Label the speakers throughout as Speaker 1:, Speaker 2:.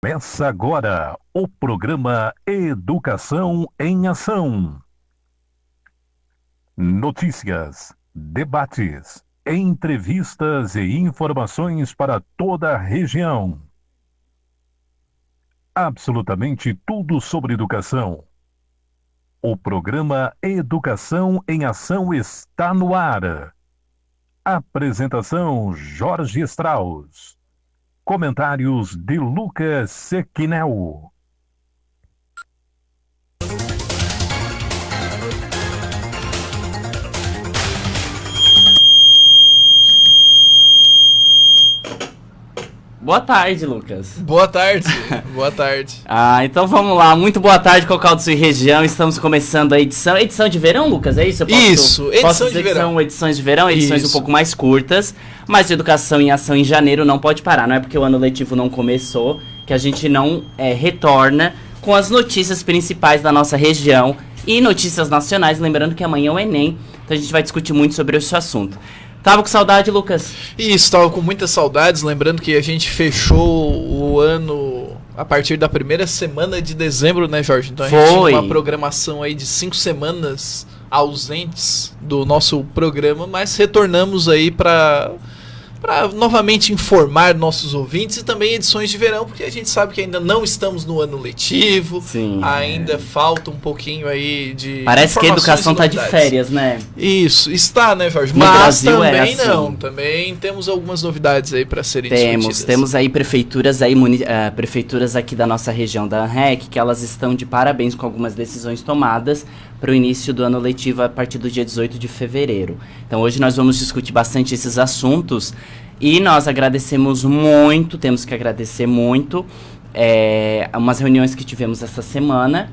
Speaker 1: Começa agora o programa Educação em Ação. Notícias, debates, entrevistas e informações para toda a região. Absolutamente tudo sobre educação. O programa Educação em Ação está no ar. Apresentação: Jorge Strauss. Comentários de Lucas Sequinel.
Speaker 2: Boa tarde, Lucas.
Speaker 3: Boa tarde, boa tarde.
Speaker 2: Então vamos lá. Muito boa tarde, Cocal do Sul e região. Estamos começando a edição de verão, Lucas, é isso?
Speaker 3: Edição de verão.
Speaker 2: São edições de verão, edições
Speaker 3: Isso.
Speaker 2: um pouco mais curtas, mas Educação em Ação em janeiro não pode parar. Não é porque o ano letivo não começou que a gente não retorna com as notícias principais da nossa região e notícias nacionais. Lembrando que amanhã é o Enem, então a gente vai discutir muito sobre esse assunto. Tava com saudade, Lucas?
Speaker 3: Isso, tava com muitas saudades, lembrando que a gente fechou o ano a partir da primeira semana de dezembro, né, Jorge? Então a gente tinha uma programação aí de 5 semanas ausentes do nosso programa, mas retornamos aí para novamente informar nossos ouvintes e também edições de verão, porque a gente sabe que ainda não estamos no ano letivo.
Speaker 2: Sim.
Speaker 3: Ainda falta um pouquinho aí de
Speaker 2: Parece que a educação tá de férias, né?
Speaker 3: Isso, está, né, Jorge?
Speaker 2: No
Speaker 3: Mas
Speaker 2: Brasil
Speaker 3: também
Speaker 2: é assim.
Speaker 3: não, também temos algumas novidades aí para serem discutidas.
Speaker 2: Temos aí prefeituras prefeituras aqui da nossa região da ANREC, que elas estão de parabéns com algumas decisões tomadas para o início do ano letivo a partir do dia 18 de fevereiro. Então hoje nós vamos discutir bastante esses assuntos e nós agradecemos muito, temos que agradecer muito umas reuniões que tivemos essa semana,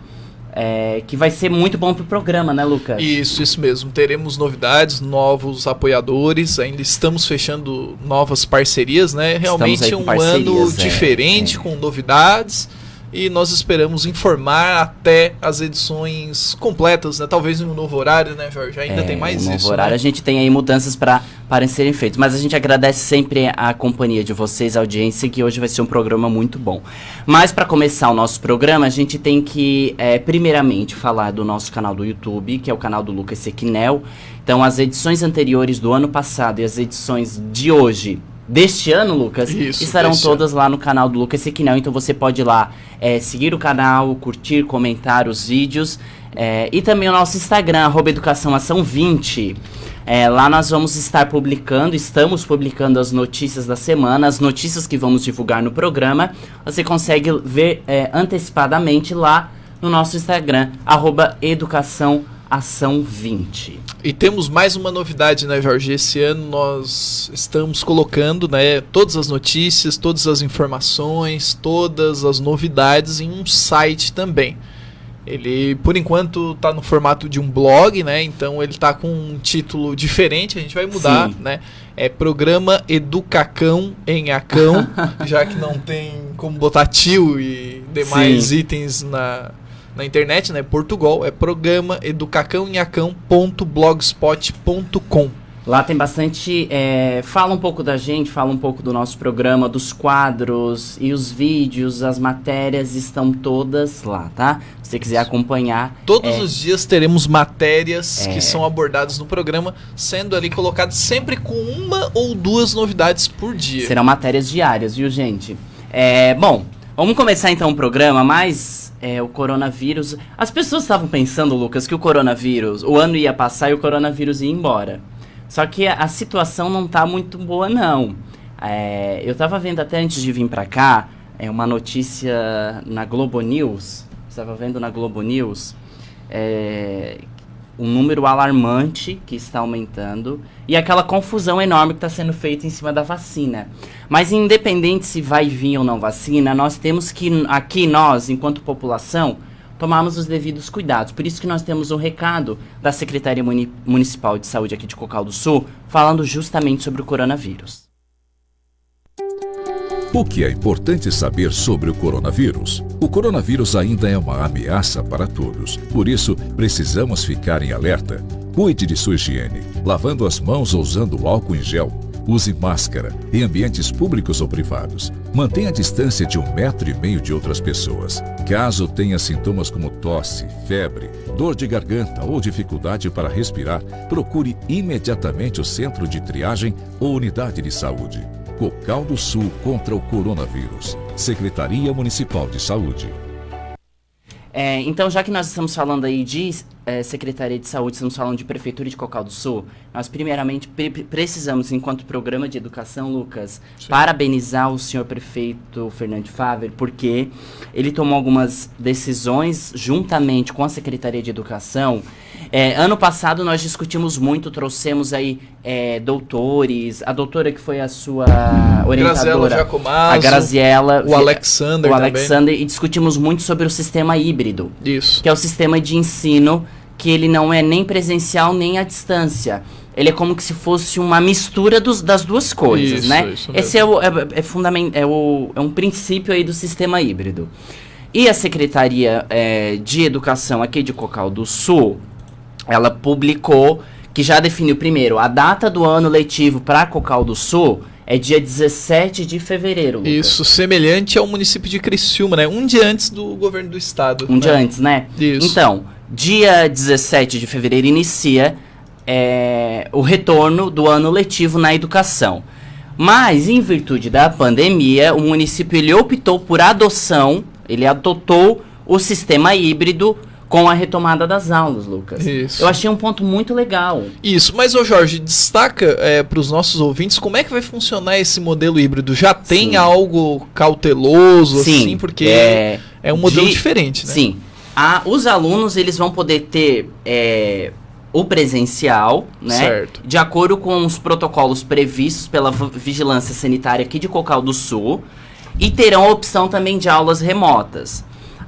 Speaker 2: que vai ser muito bom pro programa, né, Lucas?
Speaker 3: Isso mesmo. Teremos novidades, novos apoiadores, ainda estamos fechando novas parcerias, né? Realmente um ano diferente, com novidades. E nós esperamos informar até as edições completas, né? Talvez em um novo horário, né, Jorge? Ainda tem mais
Speaker 2: um
Speaker 3: isso,
Speaker 2: novo horário.
Speaker 3: né?
Speaker 2: A gente tem aí mudanças para serem feitas. Mas a gente agradece sempre a companhia de vocês, a audiência, que hoje vai ser um programa muito bom. Mas para começar o nosso programa, a gente tem que, primeiramente, falar do nosso canal do YouTube, que é o canal do Lucas Sequinel. Então, as edições anteriores do ano passado e as edições de hoje, deste ano, Lucas, estarão todas lá no canal do Lucas Sequinel. Então você pode ir lá seguir o canal, curtir, comentar os vídeos. E também o nosso Instagram, @educaçãoação20. Lá nós vamos estar estamos publicando as notícias da semana, as notícias que vamos divulgar no programa. Você consegue ver antecipadamente lá no nosso Instagram, @educaçãoação20.
Speaker 3: E temos mais uma novidade, né, Jorge? Esse ano nós estamos colocando, né, todas as notícias, todas as informações, todas as novidades em um site também. Ele, por enquanto, está no formato de um blog, né? Então ele está com um título diferente, a gente vai mudar, né? É Programa Educacão em Acão, já que não tem como botar tio e demais itens na internet, né? Portugal, é Programa educacãoemacão.blogspot.com.
Speaker 2: Lá tem bastante, fala um pouco da gente, fala um pouco do nosso programa, dos quadros e os vídeos, as matérias estão todas lá, tá? Se você quiser acompanhar.
Speaker 3: Todos os dias teremos matérias que são abordadas no programa, sendo ali colocadas sempre com 1 ou 2 novidades por dia.
Speaker 2: Serão matérias diárias, viu, gente? Bom, vamos começar então o programa, mas o coronavírus... As pessoas estavam pensando, Lucas, que o ano ia passar e o coronavírus ia embora. Só que a situação não tá muito boa, não. Eu tava vendo até antes de vir pra cá, uma notícia na Globo News. Estava vendo na Globo News um número alarmante que está aumentando e aquela confusão enorme que está sendo feita em cima da vacina. Mas independente se vai vir ou não vacina, nós temos que, aqui nós, enquanto população, tomarmos os devidos cuidados. Por isso que nós temos um recado da Secretaria Municipal de Saúde aqui de Cocal do Sul, falando justamente sobre o coronavírus.
Speaker 4: O que é importante saber sobre o coronavírus? O coronavírus ainda é uma ameaça para todos. Por isso, precisamos ficar em alerta. Cuide de sua higiene, lavando as mãos ou usando álcool em gel. Use máscara em ambientes públicos ou privados. Mantenha a distância de 1,5 metro de outras pessoas. Caso tenha sintomas como tosse, febre, dor de garganta ou dificuldade para respirar, procure imediatamente o centro de triagem ou unidade de saúde. Cocal do Sul contra o coronavírus. Secretaria Municipal de Saúde.
Speaker 2: Então, já que nós estamos falando aí de Secretaria de Saúde, estamos falando de Prefeitura de Cocal do Sul, nós primeiramente precisamos, enquanto programa de educação, Lucas, parabenizar o senhor prefeito Fernando Faber, porque ele tomou algumas decisões juntamente com a Secretaria de Educação. Ano passado nós discutimos muito, trouxemos aí doutores, a doutora que foi a sua orientadora, a Graziella,
Speaker 3: o Alexander,
Speaker 2: e discutimos muito sobre o sistema híbrido.
Speaker 3: Isso.
Speaker 2: Que é o sistema de ensino que ele não é nem presencial nem à distância. Ele é como que se fosse uma mistura das duas coisas,
Speaker 3: isso,
Speaker 2: né?
Speaker 3: Isso
Speaker 2: Esse é um princípio aí do sistema híbrido. E a Secretaria de Educação aqui de Cocal do Sul, ela publicou que já definiu primeiro a data do ano letivo para Cocal do Sul é dia 17 de fevereiro. Lucas.
Speaker 3: Isso, semelhante ao município de Criciúma, né? Um dia antes do governo do estado.
Speaker 2: Um dia antes, né?
Speaker 3: Isso.
Speaker 2: Então, dia 17 de fevereiro inicia o retorno do ano letivo na educação. Mas, em virtude da pandemia, o município ele optou por adoção, ele adotou o sistema híbrido com a retomada das aulas, Lucas.
Speaker 3: Isso.
Speaker 2: Eu achei um ponto muito legal.
Speaker 3: Isso, mas ô Jorge, destaca para os nossos ouvintes como é que vai funcionar esse modelo híbrido. Já tem algo cauteloso,
Speaker 2: Sim,
Speaker 3: assim, porque é um modelo diferente, né?
Speaker 2: Sim. Os alunos eles vão poder ter o presencial, né?
Speaker 3: Certo.
Speaker 2: De acordo com os protocolos previstos pela Vigilância Sanitária aqui de Cocal do Sul, e terão a opção também de aulas remotas.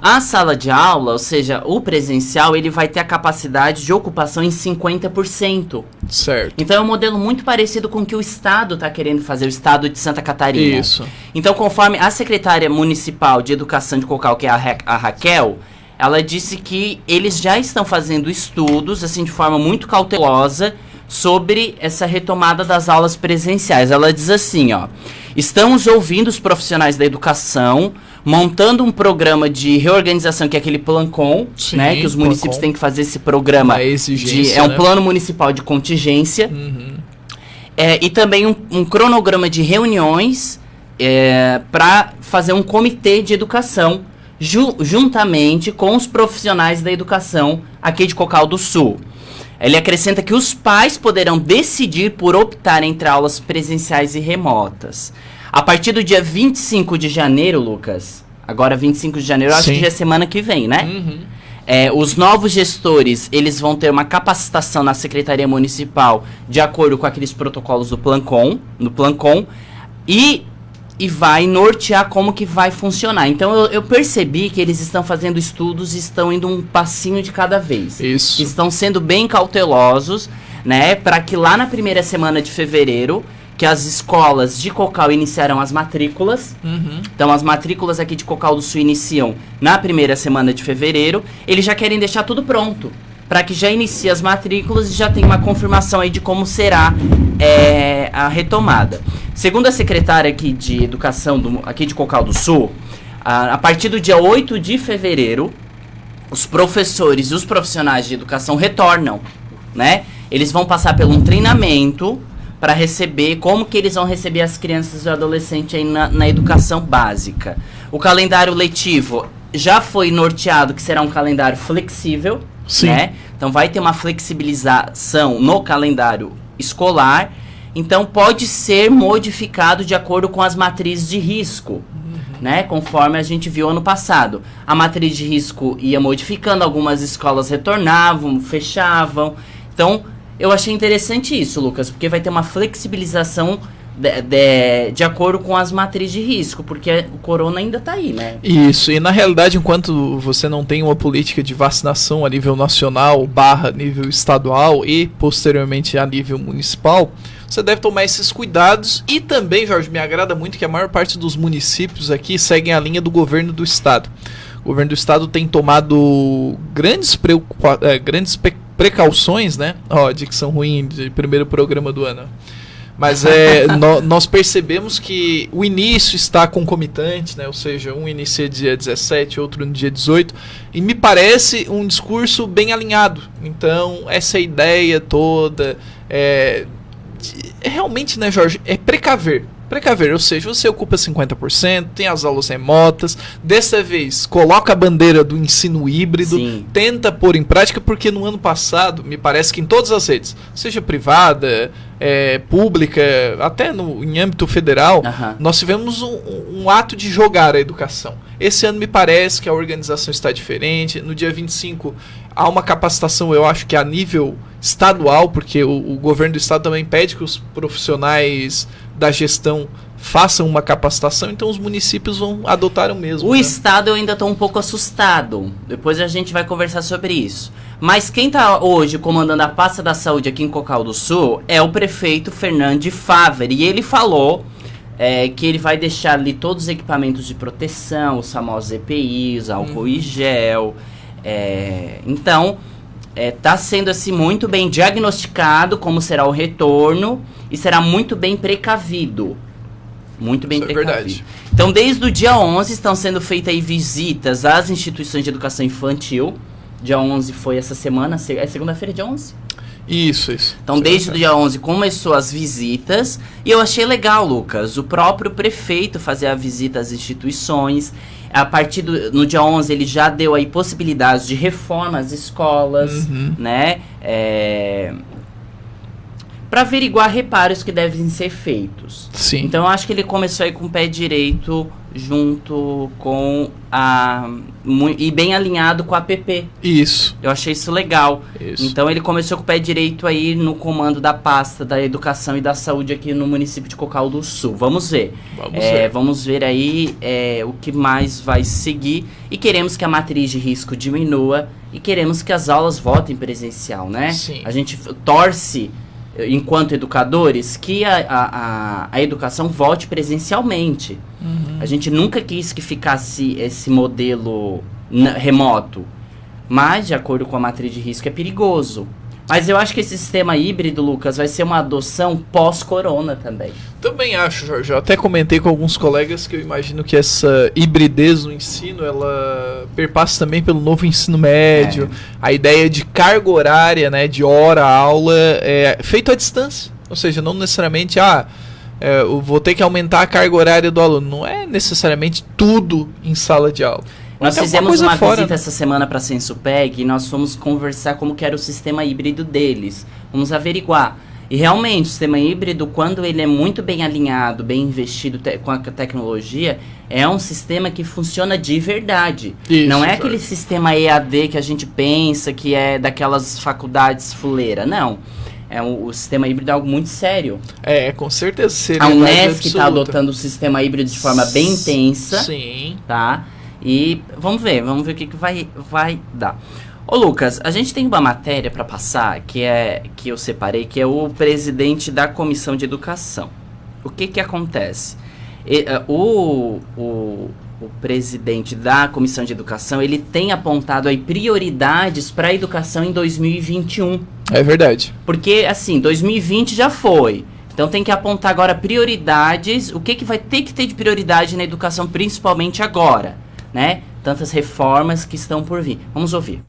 Speaker 2: A sala de aula, ou seja, o presencial, ele vai ter a capacidade de ocupação em 50%.
Speaker 3: Certo.
Speaker 2: Então é um modelo muito parecido com o que o Estado está querendo fazer, o Estado de Santa Catarina.
Speaker 3: Isso.
Speaker 2: Então, conforme a secretária municipal de educação de Cocal, que é a Raquel, ela disse que eles já estão fazendo estudos, assim, de forma muito cautelosa, sobre essa retomada das aulas presenciais. Ela diz assim, ó: estamos ouvindo os profissionais da educação, montando um programa de reorganização, que é aquele Plancon,
Speaker 3: Sim,
Speaker 2: né? Que os municípios têm que fazer esse programa.
Speaker 3: Exigência,
Speaker 2: É um plano municipal de contingência.
Speaker 3: Uhum.
Speaker 2: E também um cronograma de reuniões para fazer um comitê de educação, juntamente com os profissionais da educação aqui de Cocal do Sul. Ele acrescenta que os pais poderão decidir por optar entre aulas presenciais e remotas. A partir do dia 25 de janeiro, Lucas, agora 25 de janeiro, acho que já é semana que vem, né?
Speaker 3: Uhum.
Speaker 2: Os novos gestores, eles vão ter uma capacitação na Secretaria Municipal de acordo com aqueles protocolos do Plancon, e vai nortear como que vai funcionar. Então eu percebi que eles estão fazendo estudos e estão indo um passinho de cada vez.
Speaker 3: Isso.
Speaker 2: Estão sendo bem cautelosos, né, para que lá na primeira semana de fevereiro, que as escolas de Cocal iniciarão as matrículas.
Speaker 3: Uhum.
Speaker 2: Então as matrículas aqui de Cocal do Sul iniciam na primeira semana de fevereiro. Eles já querem deixar tudo pronto, para que já inicie as matrículas e já tenha uma confirmação aí de como será a retomada. Segundo a secretária aqui de Educação aqui de Cocal do Sul, a partir do dia 8 de fevereiro, os professores e os profissionais de educação retornam, né? Eles vão passar por um treinamento para receber, como que eles vão receber as crianças e o adolescente aí na educação básica. O calendário letivo já foi norteado que será um calendário flexível,
Speaker 3: Sim.
Speaker 2: né? Então vai ter uma flexibilização no calendário escolar, então pode ser modificado de acordo com as matrizes de risco, né? Conforme a gente viu ano passado. A matriz de risco ia modificando, algumas escolas retornavam, fechavam. Então, eu achei interessante isso, Lucas, porque vai ter uma flexibilização de acordo com as matrizes de risco, porque o corona ainda está aí, né?
Speaker 3: Isso, e na realidade, enquanto você não tem uma política de vacinação a nível nacional, nível estadual e posteriormente a nível municipal, você deve tomar esses cuidados. E também, Jorge, me agrada muito que a maior parte dos municípios aqui seguem a linha do governo do estado. O governo do estado tem tomado grandes precauções, né? Ó, dicção ruim de primeiro programa do ano. Mas nós percebemos que o início está concomitante, né? Ou seja, um inicia dia 17, outro no dia 18, e me parece um discurso bem alinhado. Então, essa ideia toda, realmente, né, Jorge, é precaver, ou seja, você ocupa 50%, tem as aulas remotas, dessa vez coloca a bandeira do ensino híbrido,
Speaker 2: Sim.
Speaker 3: tenta pôr em prática, porque no ano passado, me parece que em todas as redes, seja privada, pública, até em âmbito federal, nós tivemos um ato de jogar a educação. Esse ano me parece que a organização está diferente. No dia 25 há uma capacitação, eu acho que a nível estadual, porque o governo do estado também pede que os profissionais da gestão façam uma capacitação, então os municípios vão adotar o mesmo.
Speaker 2: O estado eu ainda estou um pouco assustado, depois a gente vai conversar sobre isso. Mas quem está hoje comandando a pasta da saúde aqui em Cocal do Sul é o prefeito Fernando Favre, e ele falou que ele vai deixar ali todos os equipamentos de proteção, os famosos EPIs, álcool e gel. Então, está sendo assim muito bem diagnosticado como será o retorno e será muito bem precavido. Muito bem precavido. É verdade. Então, desde o dia 11 estão sendo feitas aí visitas às instituições de educação infantil. Dia 11 foi essa semana, é segunda-feira, dia 11?
Speaker 3: Isso.
Speaker 2: Então, desde o dia 11 começou as visitas, e eu achei legal, Lucas, o próprio prefeito fazer a visita às instituições. A partir no dia 11 ele já deu aí possibilidades de reforma às escolas, né? Para averiguar reparos que devem ser feitos.
Speaker 3: Sim.
Speaker 2: Então eu acho que ele começou aí com o pé direito junto com e bem alinhado com a APP.
Speaker 3: Isso.
Speaker 2: Eu achei isso legal.
Speaker 3: Isso.
Speaker 2: Então ele começou com o pé direito aí no comando da pasta da educação e da saúde aqui no município de Cocal do Sul. Vamos ver. Vamos ver aí o que mais vai seguir. E queremos que a matriz de risco diminua e queremos que as aulas voltem presencial, né?
Speaker 3: Sim.
Speaker 2: A gente torce, enquanto educadores, que a educação volte presencialmente. A gente nunca quis que ficasse esse modelo remoto, mas, de acordo com a matriz de risco, é perigoso. Mas eu acho que esse sistema híbrido, Lucas, vai ser uma adoção pós-corona também.
Speaker 3: Também acho, Jorge. Eu até comentei com alguns colegas que eu imagino que essa hibridez no ensino, ela perpassa também pelo novo ensino médio. A ideia de carga horária, né, de hora-aula, feito à distância. Ou seja, não necessariamente, eu vou ter que aumentar a carga horária do aluno. Não é necessariamente tudo em sala de aula.
Speaker 2: Nós fizemos uma visita essa semana para a Sensupeg e nós fomos conversar como que era o sistema híbrido deles. Vamos averiguar. E realmente, o sistema híbrido, quando ele é muito bem alinhado, bem investido com a tecnologia, é um sistema que funciona de verdade.
Speaker 3: Isso,
Speaker 2: não é aquele sistema EAD que a gente pensa que é daquelas faculdades fuleira. Não. O sistema híbrido é algo muito sério.
Speaker 3: Com certeza.
Speaker 2: A Unesc está adotando o sistema híbrido de forma bem intensa.
Speaker 3: Sim.
Speaker 2: Tá? E vamos ver o que vai dar. Ô Lucas, a gente tem uma matéria para passar que eu separei, que é o presidente da Comissão de Educação. O que acontece? O presidente da Comissão de Educação, ele tem apontado aí prioridades para a educação em 2021.
Speaker 3: É verdade.
Speaker 2: Porque, assim, 2020 já foi. Então tem que apontar agora prioridades, o que vai ter que ter de prioridade na educação, principalmente agora, né? Tantas reformas que estão por vir. Vamos ouvir.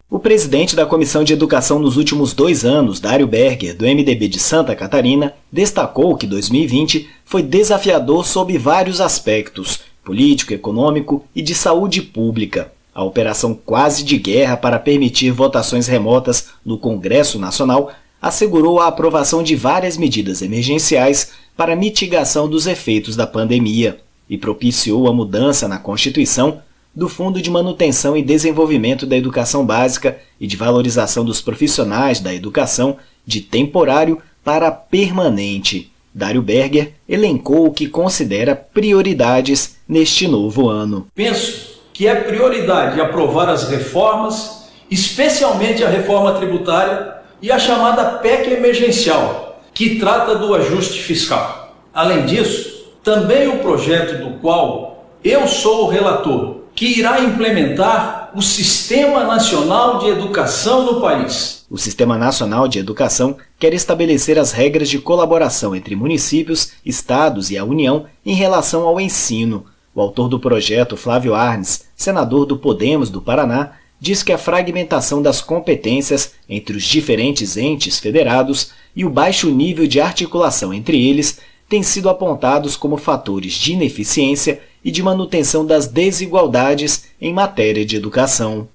Speaker 5: O presidente da Comissão de Educação nos últimos 2 anos, Dário Berger, do MDB de Santa Catarina, destacou que 2020 foi desafiador sob vários aspectos, político, econômico e de saúde pública. A operação quase de guerra para permitir votações remotas no Congresso Nacional assegurou a aprovação de várias medidas emergenciais para mitigação dos efeitos da pandemia e propiciou a mudança na Constituição do Fundo de Manutenção e Desenvolvimento da Educação Básica e de Valorização dos Profissionais da Educação de temporário para permanente. Dário Berger elencou o que considera prioridades neste novo ano.
Speaker 6: Penso que é prioridade aprovar as reformas, especialmente a reforma tributária e a chamada PEC emergencial, que trata do ajuste fiscal. Além disso, também o projeto do qual eu sou o relator, que irá implementar o Sistema Nacional de Educação no país.
Speaker 5: O Sistema Nacional de Educação quer estabelecer as regras de colaboração entre municípios, estados e a União em relação ao ensino. O autor do projeto, Flávio Arnes, senador do Podemos do Paraná, diz que a fragmentação das competências entre os diferentes entes federados e o baixo nível de articulação entre eles têm sido apontados como fatores de ineficiência e de manutenção das desigualdades em matéria de educação.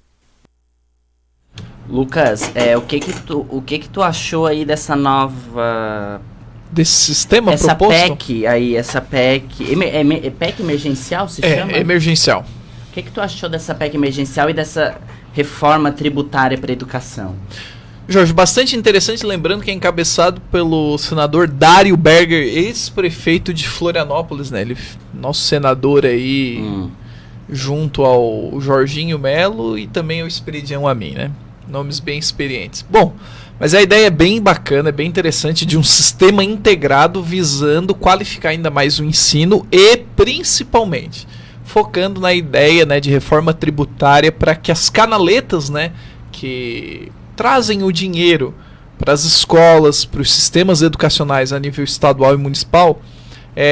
Speaker 2: Lucas, o que tu achou aí dessa nova...
Speaker 3: Desse sistema
Speaker 2: essa
Speaker 3: proposto?
Speaker 2: Essa PEC... PEC emergencial se chama?
Speaker 3: É, emergencial.
Speaker 2: O que tu achou dessa PEC emergencial e dessa reforma tributária para a educação?
Speaker 3: Jorge, bastante interessante, lembrando que é encabeçado pelo senador Dário Berger, ex-prefeito de Florianópolis, né? Ele, nosso senador aí, junto ao Jorginho Melo e também ao Esperidião Amin, né? Nomes bem experientes. Bom, mas a ideia é bem bacana, é bem interessante, de um sistema integrado visando qualificar ainda mais o ensino e, principalmente, focando na ideia, né, de reforma tributária para que as canaletas, né, que trazem o dinheiro para as escolas, para os sistemas educacionais a nível estadual e municipal,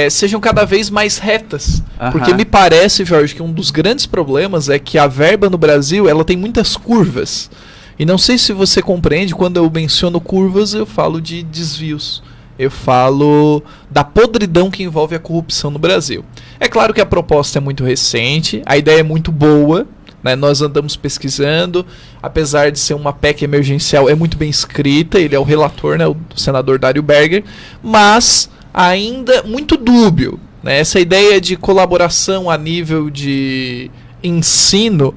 Speaker 3: sejam cada vez mais retas. Porque me parece, Jorge, que um dos grandes problemas é que a verba no Brasil ela tem muitas curvas. E não sei se você compreende, quando eu menciono curvas, eu falo de desvios. Eu falo da podridão que envolve a corrupção no Brasil. É claro que a proposta é muito recente, a ideia é muito boa, né? Nós andamos pesquisando, apesar de ser uma PEC emergencial, é muito bem escrita, ele é o relator, né, o senador Dário Berger, mas ainda muito dúbio, né? Essa ideia de colaboração a nível de ensino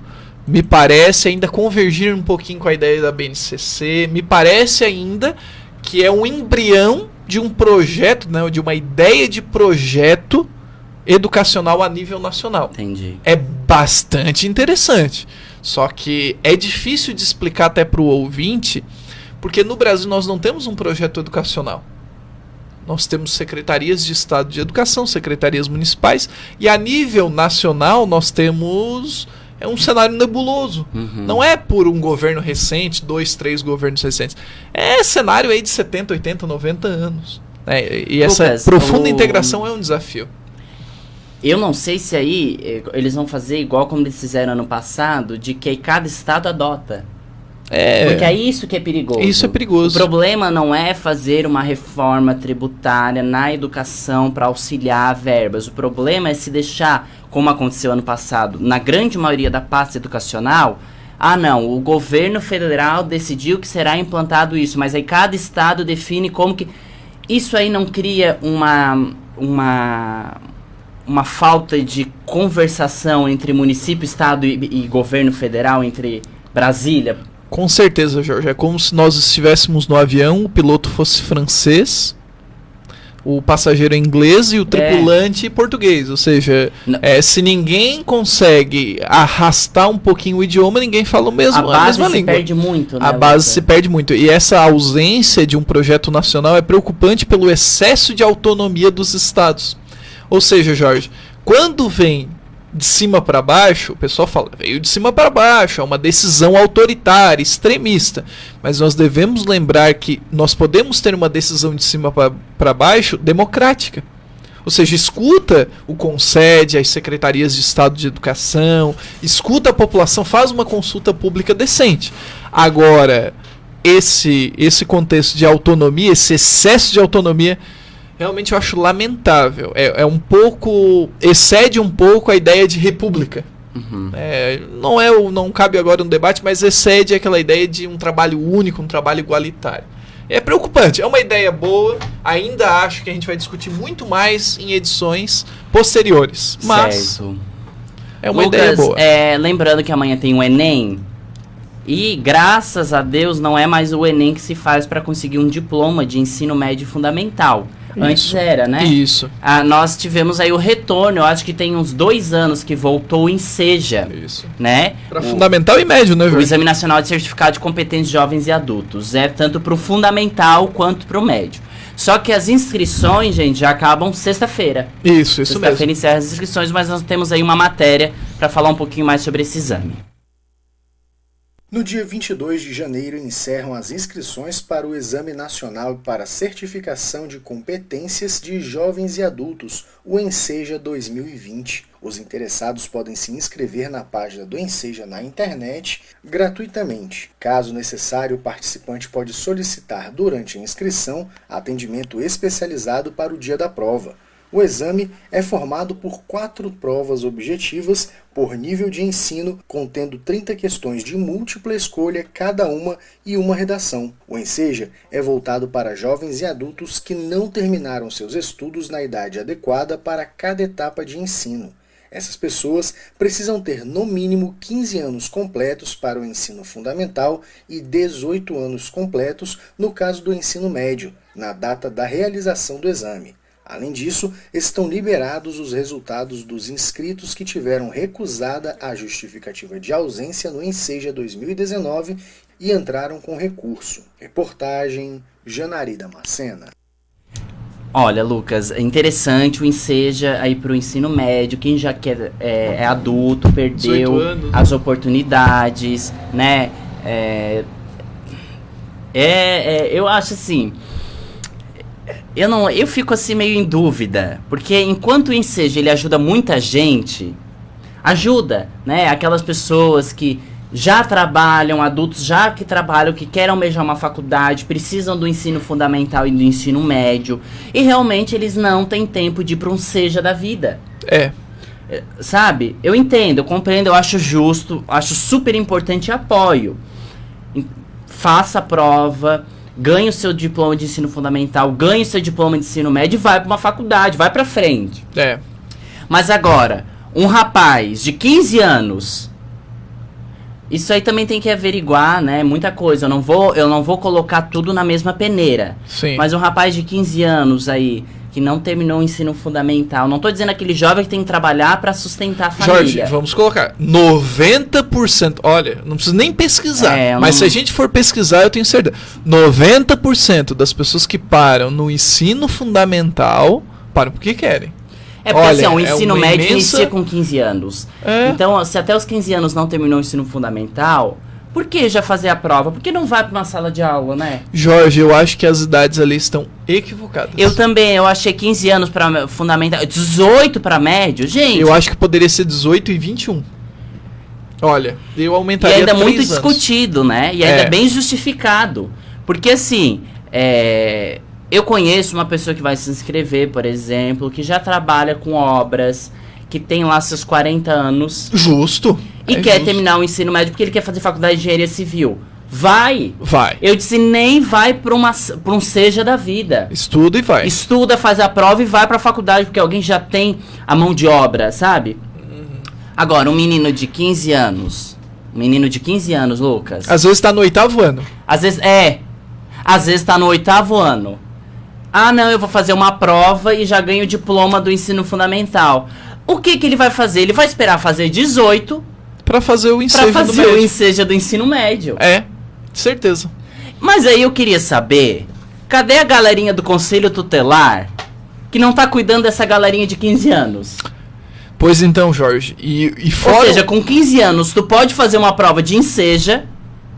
Speaker 3: me parece ainda convergir um pouquinho com a ideia da BNCC, me parece ainda que é um embrião de um projeto, né, de uma ideia de projeto educacional a nível nacional.
Speaker 2: Entendi.
Speaker 3: É bastante interessante. Só que é difícil de explicar até para o ouvinte, porque no Brasil nós não temos um projeto educacional. Nós temos secretarias de Estado de Educação, secretarias municipais, e a nível nacional nós temos um cenário nebuloso. Não é por um governo recente, 2, 3 governos recentes. É cenário aí de 70, 80, 90 anos. E essa profunda integração é um desafio.
Speaker 2: Eu não sei se aí eles vão fazer igual como eles fizeram ano passado, de que cada estado adota. Porque é isso que é perigoso.
Speaker 3: Isso é perigoso.
Speaker 2: O problema não é fazer uma reforma tributária na educação para auxiliar verbas. O problema é se deixar, como aconteceu ano passado, na grande maioria da pasta educacional, não, o governo federal decidiu que será implantado isso, mas aí cada estado define como que... Isso aí não cria uma falta de conversação entre município, estado e governo federal, entre Brasília?
Speaker 3: Com certeza, Jorge. É como se nós estivéssemos no avião, o piloto fosse francês, o passageiro inglês e o tripulante português. Ou seja, se ninguém consegue arrastar um pouquinho o idioma, ninguém fala a mesma língua. A base se
Speaker 2: perde muito, né?
Speaker 3: A base se perde muito. E essa ausência de um projeto nacional é preocupante pelo excesso de autonomia dos estados. Ou seja, Jorge, quando vem de cima para baixo, o pessoal fala, veio de cima para baixo, é uma decisão autoritária, extremista. Mas nós devemos lembrar que nós podemos ter uma decisão de cima para baixo democrática. Ou seja, escuta o CONSED, as secretarias de Estado de Educação, escuta a população, faz uma consulta pública decente. Agora, esse contexto de autonomia, esse excesso de autonomia, realmente eu acho lamentável. Excede um pouco a ideia de república. Não cabe agora no debate, mas excede aquela ideia de um trabalho único, um trabalho igualitário. É preocupante, é uma ideia boa, ainda acho que a gente vai discutir muito mais em edições posteriores. Mas
Speaker 2: certo.
Speaker 3: É uma ideia boa.
Speaker 2: Lembrando que amanhã tem o Enem, e graças a Deus não é mais o Enem que se faz para conseguir um diploma de ensino médio fundamental. Antes era, né?
Speaker 3: Isso.
Speaker 2: Nós tivemos aí o retorno, eu acho que tem uns 2 anos que voltou em Seja.
Speaker 3: Isso.
Speaker 2: Né?
Speaker 3: Para fundamental e médio, né,
Speaker 2: O
Speaker 3: Jorge?
Speaker 2: Exame Nacional de Certificado de Competência de Jovens e Adultos. É tanto para o fundamental quanto para o médio. Só que as inscrições, gente, já acabam sexta-feira.
Speaker 3: Isso mesmo.
Speaker 2: Sexta-feira encerra as inscrições, mas nós temos aí uma matéria para falar um pouquinho mais sobre esse exame.
Speaker 7: No dia 22 de janeiro encerram as inscrições para o Exame Nacional para Certificação de Competências de Jovens e Adultos, o Enseja 2020. Os interessados podem se inscrever na página do Enseja na internet gratuitamente. Caso necessário, o participante pode solicitar durante a inscrição atendimento especializado para o dia da prova. O exame é formado por 4 provas objetivas por nível de ensino, contendo 30 questões de múltipla escolha cada uma e uma redação. O Enseja é voltado para jovens e adultos que não terminaram seus estudos na idade adequada para cada etapa de ensino. Essas pessoas precisam ter no mínimo 15 anos completos para o ensino fundamental e 18 anos completos no caso do ensino médio, na data da realização do exame. Além disso, estão liberados os resultados dos inscritos que tiveram recusada a justificativa de ausência no Enseja 2019 e entraram com recurso. Reportagem Janari Damascena.
Speaker 2: Olha, Lucas, é interessante o Enseja aí para o ensino médio, quem já quer, é adulto, perdeu as oportunidades, né? Eu acho assim... Eu fico assim meio em dúvida, porque enquanto o Enseja ele ajuda muita gente, ajuda, né, aquelas pessoas que já trabalham, adultos já que trabalham, que querem almejar uma faculdade, precisam do ensino fundamental e do ensino médio, e realmente eles não têm tempo de ir para um Seja da vida. Sabe? Eu entendo, eu compreendo, eu acho justo, acho super importante e apoio. Faça a prova, ganhe o seu diploma de ensino fundamental, ganhe o seu diploma de ensino médio e vai para uma faculdade, vai para frente. Mas agora, um rapaz de 15 anos, isso aí também tem que averiguar, né? Muita coisa. Eu não vou colocar tudo na mesma peneira.
Speaker 3: Sim.
Speaker 2: Mas um rapaz de 15 anos aí, que não terminou o ensino fundamental, não tô dizendo aquele jovem que tem que trabalhar para sustentar a família.
Speaker 3: Jorge, vamos colocar 90%, olha, não precisa nem pesquisar, mas se a gente for pesquisar, eu tenho certeza, 90% das pessoas que param no ensino fundamental, param porque querem.
Speaker 2: Porque assim, o ensino médio inicia com 15 anos. Então, se até os 15 anos não terminou o ensino fundamental, por que já fazer a prova? Por que não vai para uma sala de aula, né?
Speaker 3: Jorge, eu acho que as idades ali estão equivocadas.
Speaker 2: Eu também, eu achei 15 anos para fundamental, 18 para médio, gente.
Speaker 3: Eu acho que poderia ser 18 e 21. Olha, eu aumentaria 3 anos.
Speaker 2: E ainda muito discutido, né? E ainda bem justificado. Porque assim, eu conheço uma pessoa que vai se inscrever, por exemplo, que já trabalha com obras, que tem lá seus 40 anos.
Speaker 3: Justo.
Speaker 2: E quer terminar o ensino médio porque ele quer fazer faculdade de engenharia civil. Vai.
Speaker 3: Vai.
Speaker 2: Eu disse, nem vai para um Seja da vida.
Speaker 3: Estuda e vai.
Speaker 2: Estuda, faz a prova e vai para a faculdade, porque alguém já tem a mão de obra, sabe? Agora, um menino de 15 anos. Lucas.
Speaker 3: Às vezes tá no 8º ano.
Speaker 2: Às vezes tá no 8º ano. Ah, não, eu vou fazer uma prova e já ganho o diploma do ensino fundamental. O que ele vai fazer? Ele vai esperar fazer 18
Speaker 3: para fazer o
Speaker 2: Enseja do ensino médio.
Speaker 3: Certeza.
Speaker 2: Mas aí eu queria saber, cadê a galerinha do Conselho Tutelar que não tá cuidando dessa galerinha de 15 anos?
Speaker 3: Pois então, Jorge, e fora...
Speaker 2: Ou seja, com 15 anos tu pode fazer uma prova de Enseja,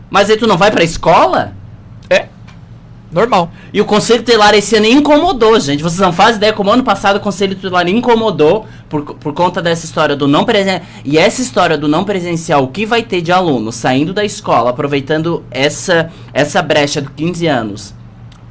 Speaker 2: mas aí tu não vai pra escola?
Speaker 3: Normal.
Speaker 2: E o Conselho Tutelar esse ano incomodou, gente. Vocês não fazem ideia como ano passado o Conselho Tutelar incomodou por conta dessa história do não presencial. E essa história do não presencial, o que vai ter de aluno saindo da escola, aproveitando essa brecha de 15 anos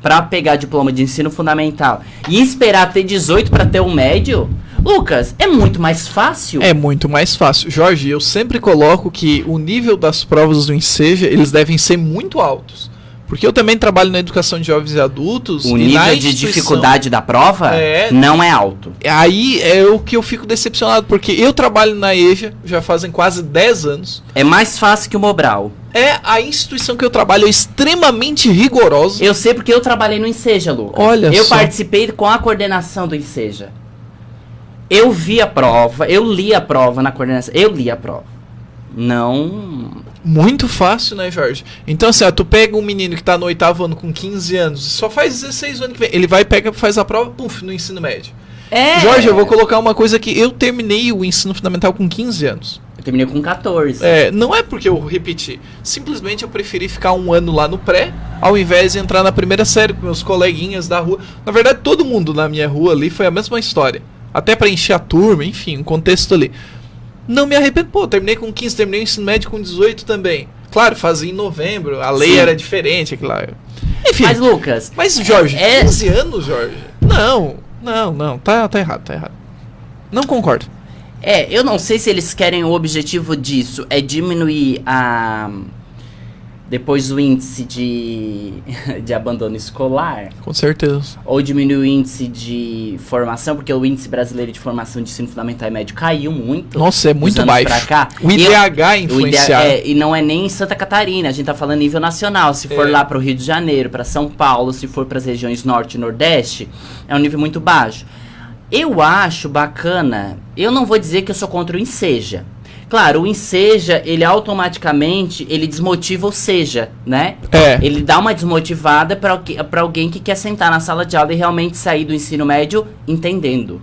Speaker 2: pra pegar diploma de ensino fundamental e esperar ter 18 pra ter um médio? Lucas, é muito mais fácil.
Speaker 3: É muito mais fácil. Jorge, eu sempre coloco que o nível das provas do Enseja, eles devem ser muito altos. Porque eu também trabalho na educação de jovens e adultos.
Speaker 2: O nível de dificuldade da prova não é alto.
Speaker 3: Aí é o que eu fico decepcionado, porque eu trabalho na EJA já fazem quase 10 anos.
Speaker 2: É mais fácil que o Mobral.
Speaker 3: A instituição que eu trabalho é extremamente rigorosa.
Speaker 2: Eu sei porque eu trabalhei no Enseja, Lucas.
Speaker 3: Olha
Speaker 2: eu
Speaker 3: só.
Speaker 2: participei com a coordenação do Enseja. Eu vi a prova, eu li a prova na coordenação. Eu li a prova. Não...
Speaker 3: Muito fácil, né, Jorge? Então, assim, tu pega um menino que tá no 8º ano com 15 anos, só faz 16 o ano que vem. Ele vai, faz a prova, no ensino médio. Jorge, eu vou colocar uma coisa que eu terminei o ensino fundamental com 15 anos.
Speaker 2: Eu terminei com 14.
Speaker 3: Não é porque eu repeti. Simplesmente eu preferi ficar um ano lá no pré, ao invés de entrar na primeira série com meus coleguinhas da rua. Na verdade, todo mundo na minha rua ali foi a mesma história. Até pra encher a turma, enfim, um contexto ali. Não me arrependo. Pô, terminei com 15, terminei o ensino médio com 18 também. Claro, fazia em novembro, a lei era diferente, aquilo lá. Enfim.
Speaker 2: Mas, Lucas...
Speaker 3: Mas, Jorge, 15 anos, Jorge? Não, tá errado. Não concordo.
Speaker 2: Eu não sei se eles querem o objetivo disso é diminuir depois o índice de abandono escolar.
Speaker 3: Com certeza.
Speaker 2: Ou diminuir o índice de formação, porque o índice brasileiro de formação de ensino fundamental e médio caiu muito.
Speaker 3: Nossa, é muito baixo.
Speaker 2: Pra cá.
Speaker 3: O IDH influenciado.
Speaker 2: E não é nem em Santa Catarina, a gente tá falando nível nacional. Se for lá pro Rio de Janeiro, pra São Paulo, se for pras regiões norte e nordeste, é um nível muito baixo. Eu acho bacana, eu não vou dizer que eu sou contra o Enseja. Claro, o Enseja, ele automaticamente, ele desmotiva o Seja, né? Ele dá uma desmotivada para alguém que quer sentar na sala de aula e realmente sair do ensino médio entendendo.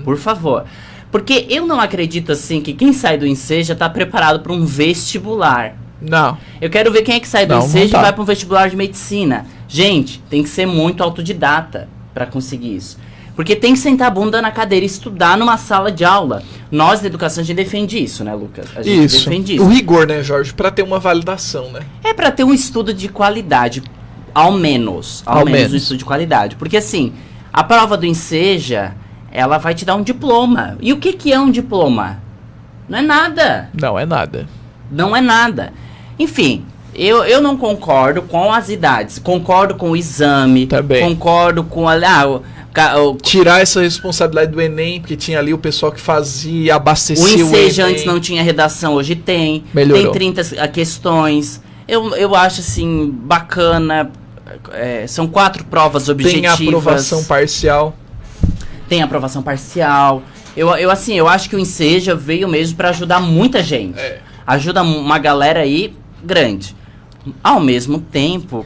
Speaker 2: Por favor. Porque eu não acredito, assim, que quem sai do Enseja tá preparado para um vestibular.
Speaker 3: Não.
Speaker 2: Eu quero ver quem é que sai do Enseja e vai para um vestibular de medicina. Gente, tem que ser muito autodidata para conseguir isso. Porque tem que sentar a bunda na cadeira e estudar numa sala de aula. Nós, da educação, a gente defende isso, né, Lucas? A gente defende isso.
Speaker 3: O rigor, né, Jorge? Pra ter uma validação, né?
Speaker 2: É pra ter um estudo de qualidade. Ao menos um estudo de qualidade. Porque, assim, a prova do Enseja, ela vai te dar um diploma. E o que é um diploma? Não é nada.
Speaker 3: Não é nada.
Speaker 2: Não é nada. Enfim... Eu não concordo com as idades. Concordo com o exame.
Speaker 3: Também.
Speaker 2: Concordo com
Speaker 3: tirar essa responsabilidade do Enem, porque tinha ali o pessoal que fazia, abastecia o
Speaker 2: Enseja
Speaker 3: Enem.
Speaker 2: antes não tinha redação, hoje tem.
Speaker 3: Melhorou.
Speaker 2: Tem 30 questões. Eu acho assim, bacana. São 4 provas objetivas.
Speaker 3: Tem aprovação parcial.
Speaker 2: Eu acho que o Enseja veio mesmo para ajudar muita gente. Ajuda uma galera aí grande. Ao mesmo tempo,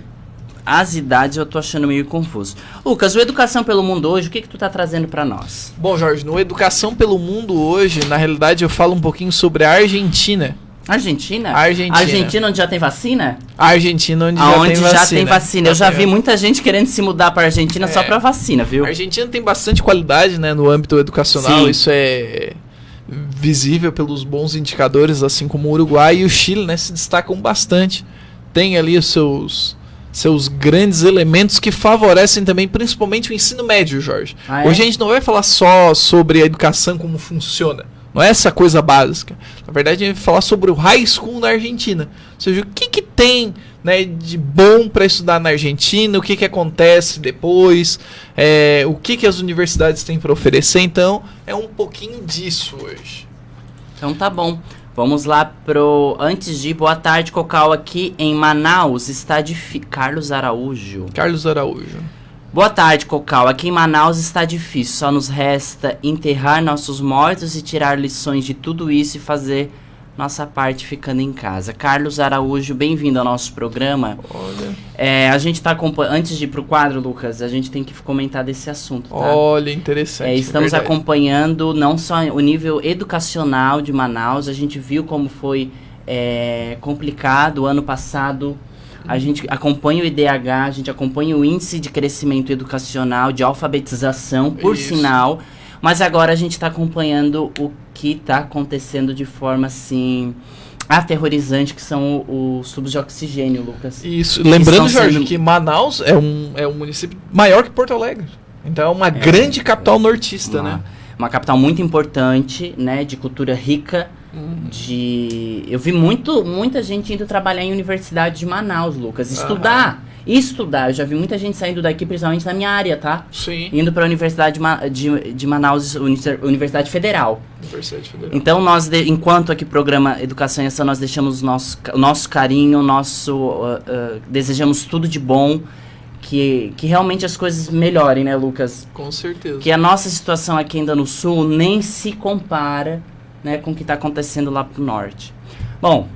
Speaker 2: as idades eu tô achando meio confuso. Lucas, o Educação pelo Mundo hoje, o que tu tá trazendo pra nós?
Speaker 3: Bom, Jorge, no Educação pelo Mundo hoje, na realidade eu falo um pouquinho sobre a Argentina.
Speaker 2: Argentina?
Speaker 3: Argentina.
Speaker 2: Argentina onde já tem vacina?
Speaker 3: A Argentina onde já tem vacina.
Speaker 2: Eu já vi muita gente querendo se mudar pra Argentina só pra vacina, viu?
Speaker 3: A Argentina tem bastante qualidade, né, no âmbito educacional. Sim. Isso é visível pelos bons indicadores, assim como o Uruguai e o Chile, né, se destacam bastante. Tem ali os seus grandes elementos que favorecem também, principalmente o ensino médio, Jorge. Hoje a gente não vai falar só sobre a educação, como funciona. Não é essa coisa básica. Na verdade, a gente vai falar sobre o high school na Argentina. Ou seja, o que tem, né, de bom para estudar na Argentina, o que acontece depois, o que as universidades têm para oferecer. Então, é um pouquinho disso hoje.
Speaker 2: Então tá bom. Vamos lá antes de ir, boa tarde, Cocal, aqui em Manaus, está Carlos Araújo. Boa tarde, Cocal, aqui em Manaus está difícil, só nos resta enterrar nossos mortos e tirar lições de tudo isso e fazer nossa parte ficando em casa. Carlos Araújo, bem-vindo ao nosso programa.
Speaker 3: Olha.
Speaker 2: A gente está acompanhando, antes de ir pro quadro, Lucas, a gente tem que comentar desse assunto, tá?
Speaker 3: Olha, interessante.
Speaker 2: Estamos acompanhando não só o nível educacional de Manaus, a gente viu como foi complicado ano passado. A gente acompanha o IDH, a gente acompanha o índice de crescimento educacional, de alfabetização, por sinal. Mas agora a gente está acompanhando o que está acontecendo de forma, assim, aterrorizante, que são os tubos de oxigênio, Lucas.
Speaker 3: Isso. Lembrando, Jorge, que Manaus é um município maior que Porto Alegre. Então é uma grande capital nortista, né?
Speaker 2: Uma capital muito importante, né? De cultura rica. Eu vi muita gente indo trabalhar em universidade de Manaus, Lucas. Estudar. Eu já vi muita gente saindo daqui, principalmente na minha área, tá?
Speaker 3: Sim.
Speaker 2: Indo para a Universidade de Manaus, Universidade Federal. Então, nós, enquanto aqui programa Educação em Ação, nós deixamos o nosso carinho, desejamos tudo de bom, que realmente as coisas melhorem, né, Lucas?
Speaker 3: Com certeza.
Speaker 2: Que a nossa situação aqui ainda no Sul nem se compara, né, com o que está acontecendo lá pro Norte. Bom,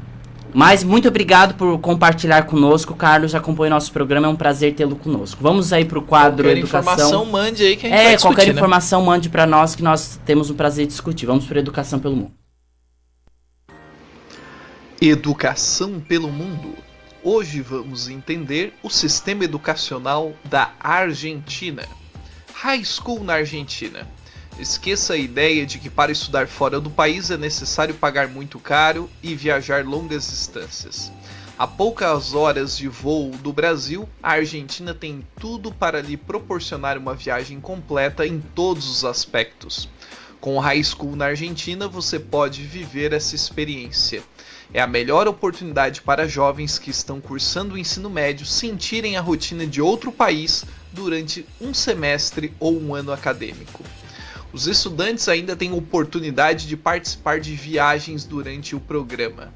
Speaker 2: mas muito obrigado por compartilhar conosco. Carlos já acompanha o nosso programa, é um prazer tê-lo conosco. Vamos aí pro quadro Educação.
Speaker 3: Qualquer informação mande aí que a gente vai discutir,
Speaker 2: qualquer informação mande para nós que nós temos um prazer de discutir. Vamos para Educação pelo Mundo.
Speaker 3: Educação pelo mundo. Hoje vamos entender o sistema educacional da Argentina. High School na Argentina. Esqueça a ideia de que para estudar fora do país é necessário pagar muito caro e viajar longas distâncias. A poucas horas de voo do Brasil, a Argentina tem tudo para lhe proporcionar uma viagem completa em todos os aspectos. Com o High School na Argentina, você pode viver essa experiência. É a melhor oportunidade para jovens que estão cursando o ensino médio sentirem a rotina de outro país durante um semestre ou um ano acadêmico. Os estudantes ainda têm oportunidade de participar de viagens durante o programa.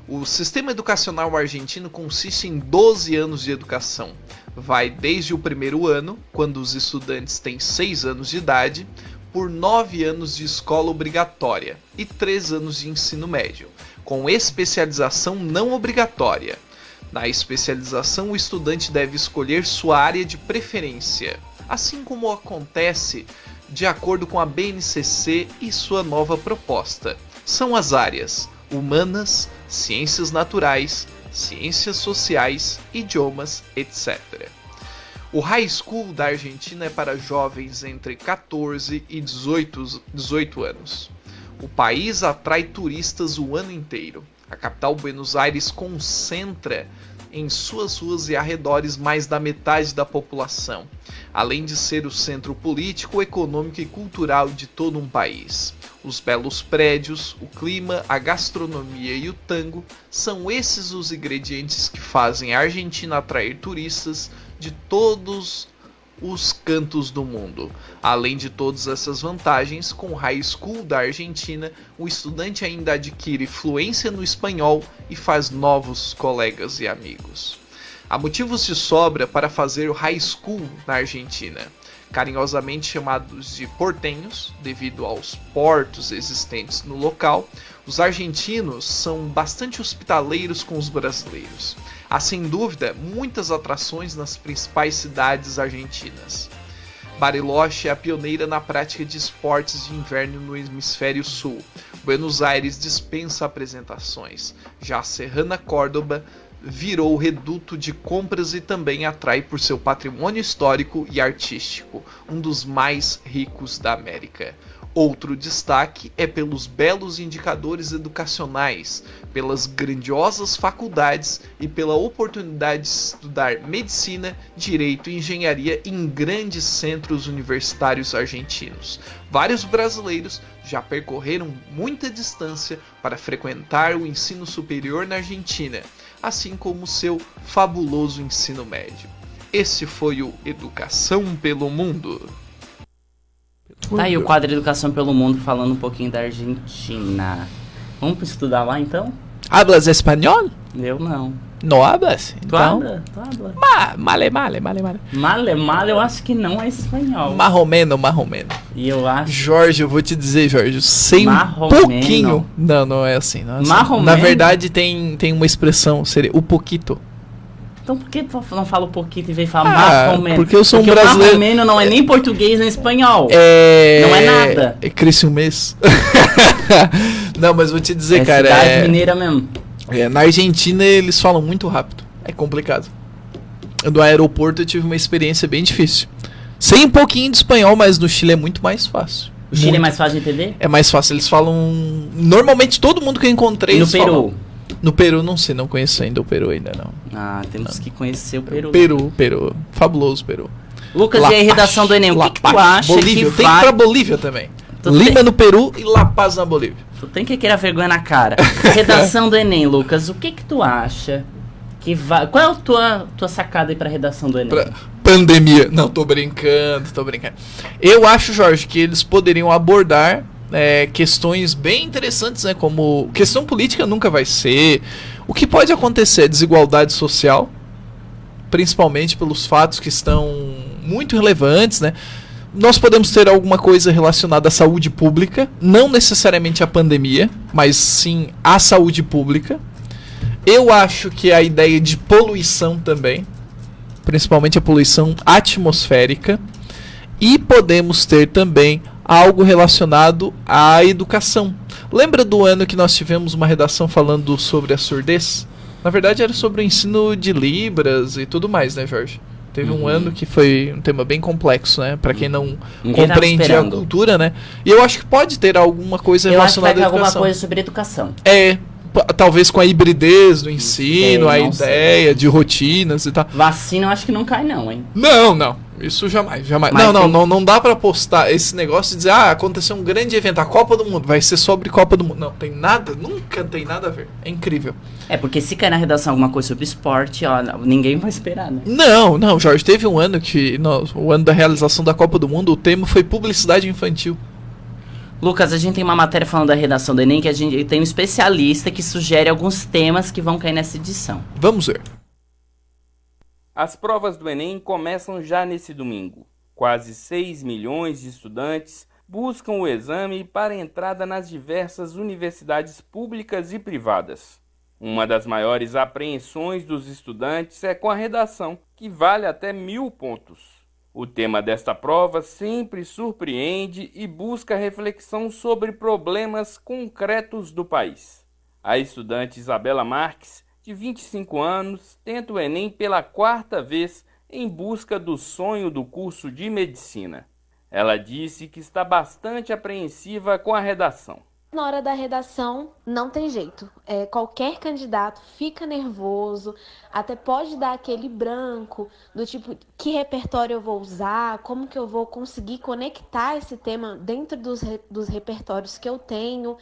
Speaker 3: O sistema educacional argentino consiste em 12 anos de educação. Vai desde o primeiro ano, quando os estudantes têm 6 anos de idade, por 9 anos de escola obrigatória e 3 anos de ensino médio, com especialização não obrigatória. Na especialização, o estudante deve escolher sua área de preferência, assim como acontece de acordo com a BNCC e sua nova proposta. São as áreas humanas, ciências naturais, ciências sociais, idiomas, etc. O High School da Argentina é para jovens entre 14 e 18 anos. O país atrai turistas o ano inteiro. A capital Buenos Aires concentra em suas ruas e arredores mais da metade da população, além de ser o centro político, econômico e cultural de todo um país. Os belos prédios, o clima, a gastronomia e o tango são esses os ingredientes que fazem a Argentina atrair turistas de todos os cantos do mundo. Além de todas essas vantagens, com o High School da Argentina, o estudante ainda adquire fluência no espanhol e faz novos colegas e amigos. Há motivos de sobra para fazer o High School na Argentina, carinhosamente chamados de portenhos, devido aos portos existentes no local. Os argentinos são bastante hospitaleiros com os brasileiros. Há sem dúvida muitas atrações nas principais cidades argentinas. Bariloche é a pioneira na prática de esportes de inverno no hemisfério sul. Buenos Aires dispensa apresentações. Já Serrana Córdoba virou reduto de compras e também atrai por seu patrimônio histórico e artístico, um dos mais ricos da América. Outro destaque é pelos belos indicadores educacionais, pelas grandiosas faculdades e pela oportunidade de estudar medicina, direito e engenharia em grandes centros universitários argentinos. Vários brasileiros já percorreram muita distância para frequentar o ensino superior na Argentina, assim como seu fabuloso ensino médio. Esse foi o Educação pelo Mundo.
Speaker 2: Tá aí o quadro Educação pelo Mundo falando um pouquinho da Argentina. Vamos estudar lá então?
Speaker 3: Hablas espanhol?
Speaker 2: Eu não.
Speaker 3: Não hablas?
Speaker 2: Tu habla?
Speaker 3: Male.
Speaker 2: Male, eu acho que não é espanhol.
Speaker 3: Marromeno.
Speaker 2: E eu acho...
Speaker 3: Jorge, eu vou te dizer, Jorge, eu sei
Speaker 2: Marromeno.
Speaker 3: um pouquinho... Não é assim. Não é assim.
Speaker 2: Marromeno?
Speaker 3: Na verdade, tem uma expressão, seria o poquito.
Speaker 2: Então por que tu não fala um pouquinho e vem falar marromeno?
Speaker 3: Porque eu sou um brasileiro...
Speaker 2: Marromeno não é nem português nem espanhol. Não é nada.
Speaker 3: Cresce um mês. Não, mas vou te dizer, cara...
Speaker 2: Cidade mineira mesmo.
Speaker 3: Na Argentina eles falam muito rápido. É complicado. No aeroporto eu tive uma experiência bem difícil. Sei um pouquinho de espanhol, mas no Chile é muito mais fácil.
Speaker 2: O Chile é mais fácil de entender?
Speaker 3: É mais fácil. Eles falam... Normalmente todo mundo que eu encontrei...
Speaker 2: E no Peru?
Speaker 3: Falam. No Peru não sei, não conheço ainda o Peru ainda não.
Speaker 2: Temos que conhecer o Peru.
Speaker 3: Peru. Fabuloso Peru.
Speaker 2: Lucas, e aí redação do Enem, o que tu acha
Speaker 3: Bolívia,
Speaker 2: que
Speaker 3: tem
Speaker 2: vai...
Speaker 3: pra Bolívia também. Lima no Peru e La Paz na Bolívia.
Speaker 2: Tu tem que querer vergonha na cara. Redação do Enem, Lucas, o que tu acha que vai... Qual é a tua sacada aí pra redação do Enem?
Speaker 3: Pandemia. Não, tô brincando. Eu acho, Jorge, que eles poderiam abordar questões bem interessantes, né? Como questão política nunca vai ser. O que pode acontecer é desigualdade social, principalmente pelos fatos que estão muito relevantes, né? Nós podemos ter alguma coisa relacionada à saúde pública, não necessariamente à pandemia, mas sim à saúde pública. Eu acho que a ideia de poluição também, principalmente a poluição atmosférica, e podemos ter também algo relacionado à educação. Lembra do ano que nós tivemos uma redação falando sobre a surdez? Na verdade era sobre o ensino de Libras e tudo mais, né, Jorge? Teve um ano que foi um tema bem complexo, né? Pra quem não compreende a cultura, né? E eu acho que pode ter alguma coisa relacionada à educação.
Speaker 2: Alguma coisa sobre educação.
Speaker 3: Talvez com a hibridez do ensino, a ideia de rotinas e tal.
Speaker 2: Vacina eu acho que não cai não, hein?
Speaker 3: Não. Isso jamais. Não dá pra postar esse negócio de dizer, aconteceu um grande evento, a Copa do Mundo, vai ser sobre Copa do Mundo. Não, tem nada, nunca tem nada a ver. É incrível.
Speaker 2: Porque se cair na redação alguma coisa sobre esporte, ó, ninguém vai esperar, né?
Speaker 3: Não, Jorge, teve um ano que, o ano da realização da Copa do Mundo, o tema foi publicidade infantil.
Speaker 2: Lucas, a gente tem uma matéria falando da redação do Enem, que a gente tem um especialista que sugere alguns temas que vão cair nessa edição.
Speaker 3: Vamos ver.
Speaker 8: As provas do Enem começam já nesse domingo. Quase 6 milhões de estudantes buscam o exame para entrada nas diversas universidades públicas e privadas. Uma das maiores apreensões dos estudantes é com a redação, que vale até 1.000 pontos. O tema desta prova sempre surpreende e busca reflexão sobre problemas concretos do país. A estudante Isabela Marques, de 25 anos, tenta o Enem pela 4ª vez em busca do sonho do curso de medicina. Ela disse que está bastante apreensiva com a redação.
Speaker 9: Na hora da redação, não tem jeito. Qualquer candidato fica nervoso, até pode dar aquele branco, do tipo, que repertório eu vou usar, como que eu vou conseguir conectar esse tema dentro dos repertórios que eu tenho.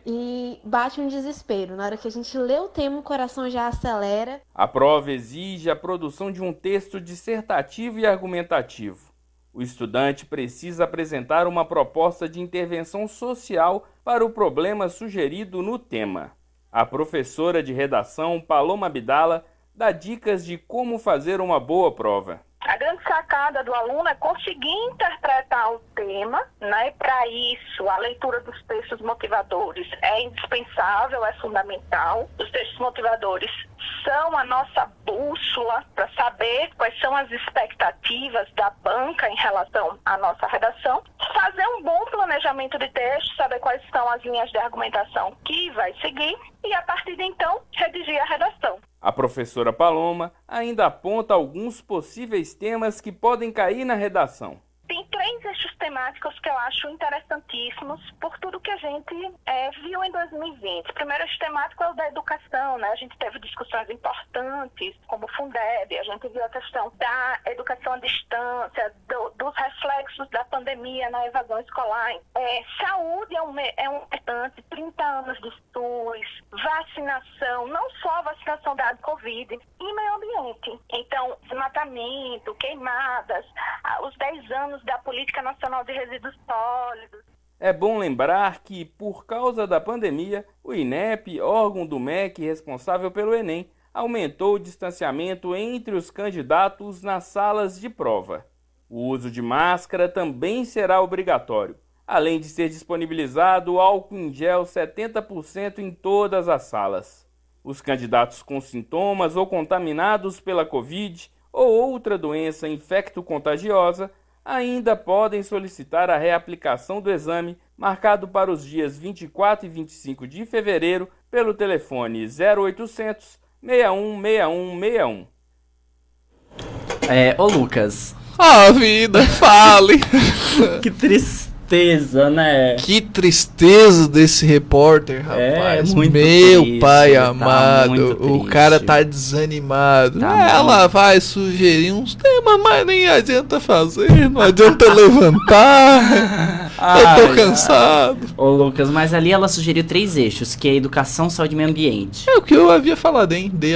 Speaker 9: E bate um desespero. Na hora que a gente lê o tema, o coração já acelera.
Speaker 8: A prova exige a produção de um texto dissertativo e argumentativo. O estudante precisa apresentar uma proposta de intervenção social para o problema sugerido no tema. A professora de redação, Paloma Abdala, dá dicas de como fazer uma boa prova.
Speaker 10: A grande sacada do aluno é conseguir interpretar o tema, né? Para isso, a leitura dos textos motivadores é indispensável, é fundamental. Os textos motivadores são a nossa bússola para saber quais são as expectativas da banca em relação à nossa redação. Fazer um bom planejamento de texto, saber quais são as linhas de argumentação que vai seguir e, a partir de então, redigir a redação.
Speaker 8: A professora Paloma ainda aponta alguns possíveis temas que podem cair na redação.
Speaker 10: Tem 3 eixos temáticos que eu acho interessantíssimos por tudo que a gente viu em 2020. O primeiro eixo temático é o da educação, né? A gente teve discussões importantes, como o Fundeb, a gente viu a questão da educação à distância, dos reflexos da pandemia na evasão escolar. Saúde é um importante, 30 anos de SUS, vacinação, não só a vacinação da Covid, e meio ambiente. Então, desmatamento, queimadas, os 10 anos da Política Nacional de Resíduos Sólidos.
Speaker 8: É bom lembrar que, por causa da pandemia, o INEP, órgão do MEC responsável pelo Enem, aumentou o distanciamento entre os candidatos nas salas de prova. O uso de máscara também será obrigatório, além de ser disponibilizado álcool em gel 70% em todas as salas. Os candidatos com sintomas ou contaminados pela Covid ou outra doença infecto-contagiosa ainda podem solicitar a reaplicação do exame, marcado para os dias 24 e 25 de fevereiro, pelo telefone 0800 616161.
Speaker 2: Ô Lucas.
Speaker 3: A vida, fale!
Speaker 2: Que tristeza, né?
Speaker 3: Que tristeza desse repórter, rapaz.
Speaker 2: Muito
Speaker 3: Meu
Speaker 2: triste,
Speaker 3: pai
Speaker 2: tá
Speaker 3: amado,
Speaker 2: muito
Speaker 3: o
Speaker 2: triste.
Speaker 3: cara tá desanimado.
Speaker 2: Tá
Speaker 3: Ela vai sugerir uns temas, mas nem adianta fazer, não adianta levantar. Eu tô cansado.
Speaker 2: Ô Lucas, mas ali ela sugeriu 3 eixos, que é educação, saúde e meio ambiente.
Speaker 3: É o que eu havia falado, hein? Dei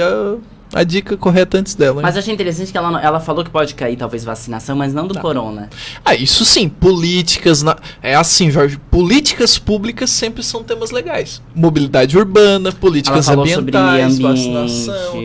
Speaker 3: a dica correta antes dela, hein?
Speaker 2: Mas achei interessante que ela falou que pode cair talvez vacinação, mas não do corona.
Speaker 3: Isso sim, políticas... É assim, Jorge, políticas públicas sempre são temas legais. Mobilidade urbana, políticas ambientais, vacinação.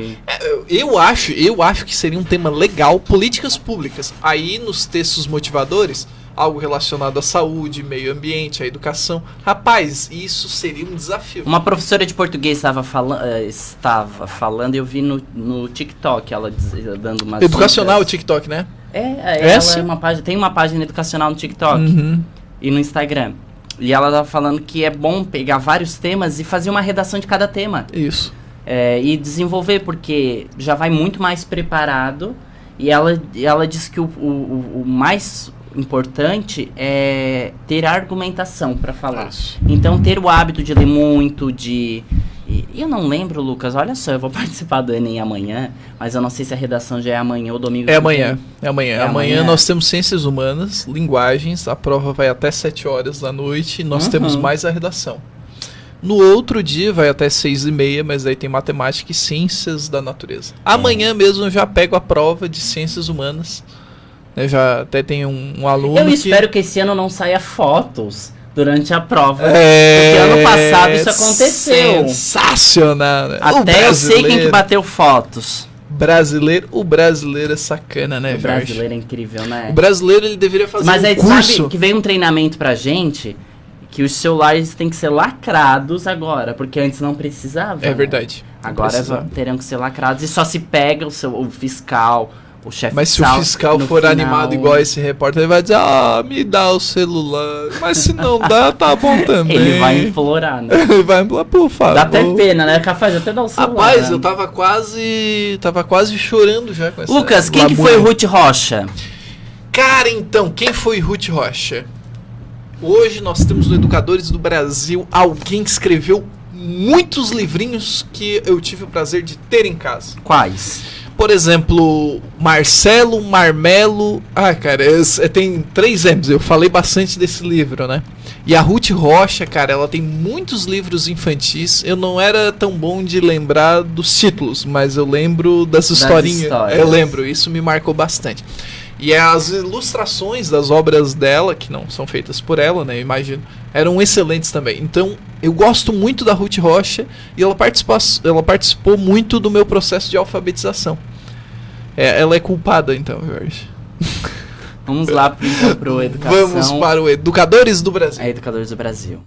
Speaker 3: Eu acho que seria um tema legal, políticas públicas. Aí nos textos motivadores, algo relacionado à saúde, meio ambiente, à educação. Rapaz, isso seria um desafio.
Speaker 2: Uma professora de português estava falando e eu vi no TikTok ela dando umas
Speaker 3: Educacional
Speaker 2: dicas.
Speaker 3: O TikTok, né?
Speaker 2: Ela é uma página, tem uma página educacional no TikTok e no Instagram. E ela tava falando que é bom pegar vários temas e fazer uma redação de cada tema.
Speaker 3: Isso.
Speaker 2: E desenvolver, porque já vai muito mais preparado. E ela disse que o mais importante é ter argumentação para falar. Isso. Então, ter o hábito de ler muito, E eu não lembro, Lucas, olha só, eu vou participar do Enem amanhã, mas eu não sei se a redação já é amanhã ou domingo.
Speaker 3: É amanhã. Amanhã nós temos Ciências Humanas, Linguagens, a prova vai até 7 horas da noite e nós temos mais a redação. No outro dia vai até 6h30, mas aí tem Matemática e Ciências da Natureza. Amanhã mesmo eu já pego a prova de Ciências Humanas. Eu já até tenho um aluno
Speaker 2: espero que esse ano não saia fotos durante a prova. Porque ano passado isso aconteceu.
Speaker 3: Sensacional, né?
Speaker 2: Até eu sei quem que bateu fotos.
Speaker 3: O brasileiro é sacana, né,
Speaker 2: Jorge? O brasileiro é incrível, né?
Speaker 3: O brasileiro, ele deveria fazer
Speaker 2: Mas aí
Speaker 3: curso.
Speaker 2: Sabe que veio um treinamento pra gente que os celulares têm que ser lacrados agora, porque antes não precisava.
Speaker 3: É verdade.
Speaker 2: Agora terão que ser lacrados e só se pega o fiscal, o chefe.
Speaker 3: Mas se o fiscal for animado igual esse repórter, ele vai dizer, me dá o celular. Mas se não dá, tá bom também.
Speaker 2: Ele vai implorar, né?
Speaker 3: Ele vai implorar, por favor.
Speaker 2: Dá até pena, né? Capaz de até dar o celular.
Speaker 3: Rapaz,
Speaker 2: né?
Speaker 3: eu tava quase chorando já com essa.
Speaker 2: Lucas, quem que foi Ruth Rocha?
Speaker 3: Cara, então, quem foi Ruth Rocha? Hoje nós temos no Educadores do Brasil alguém que escreveu muitos livrinhos que eu tive o prazer de ter em casa.
Speaker 2: Quais?
Speaker 3: Por exemplo, Marcelo, Marmelo... cara, tem 3 M's, eu falei bastante desse livro, né? E a Ruth Rocha, cara, ela tem muitos livros infantis. Eu não era tão bom de lembrar dos títulos, mas eu lembro das historinhas. Eu lembro, isso me marcou bastante. E as ilustrações das obras dela, que não são feitas por ela, né, eu imagino, eram excelentes também. Então, eu gosto muito da Ruth Rocha e ela participou muito do meu processo de alfabetização. Ela é culpada, então, Jorge.
Speaker 2: Vamos lá então, pro Educação.
Speaker 3: Vamos para o Educadores do Brasil.
Speaker 2: Educadores do Brasil.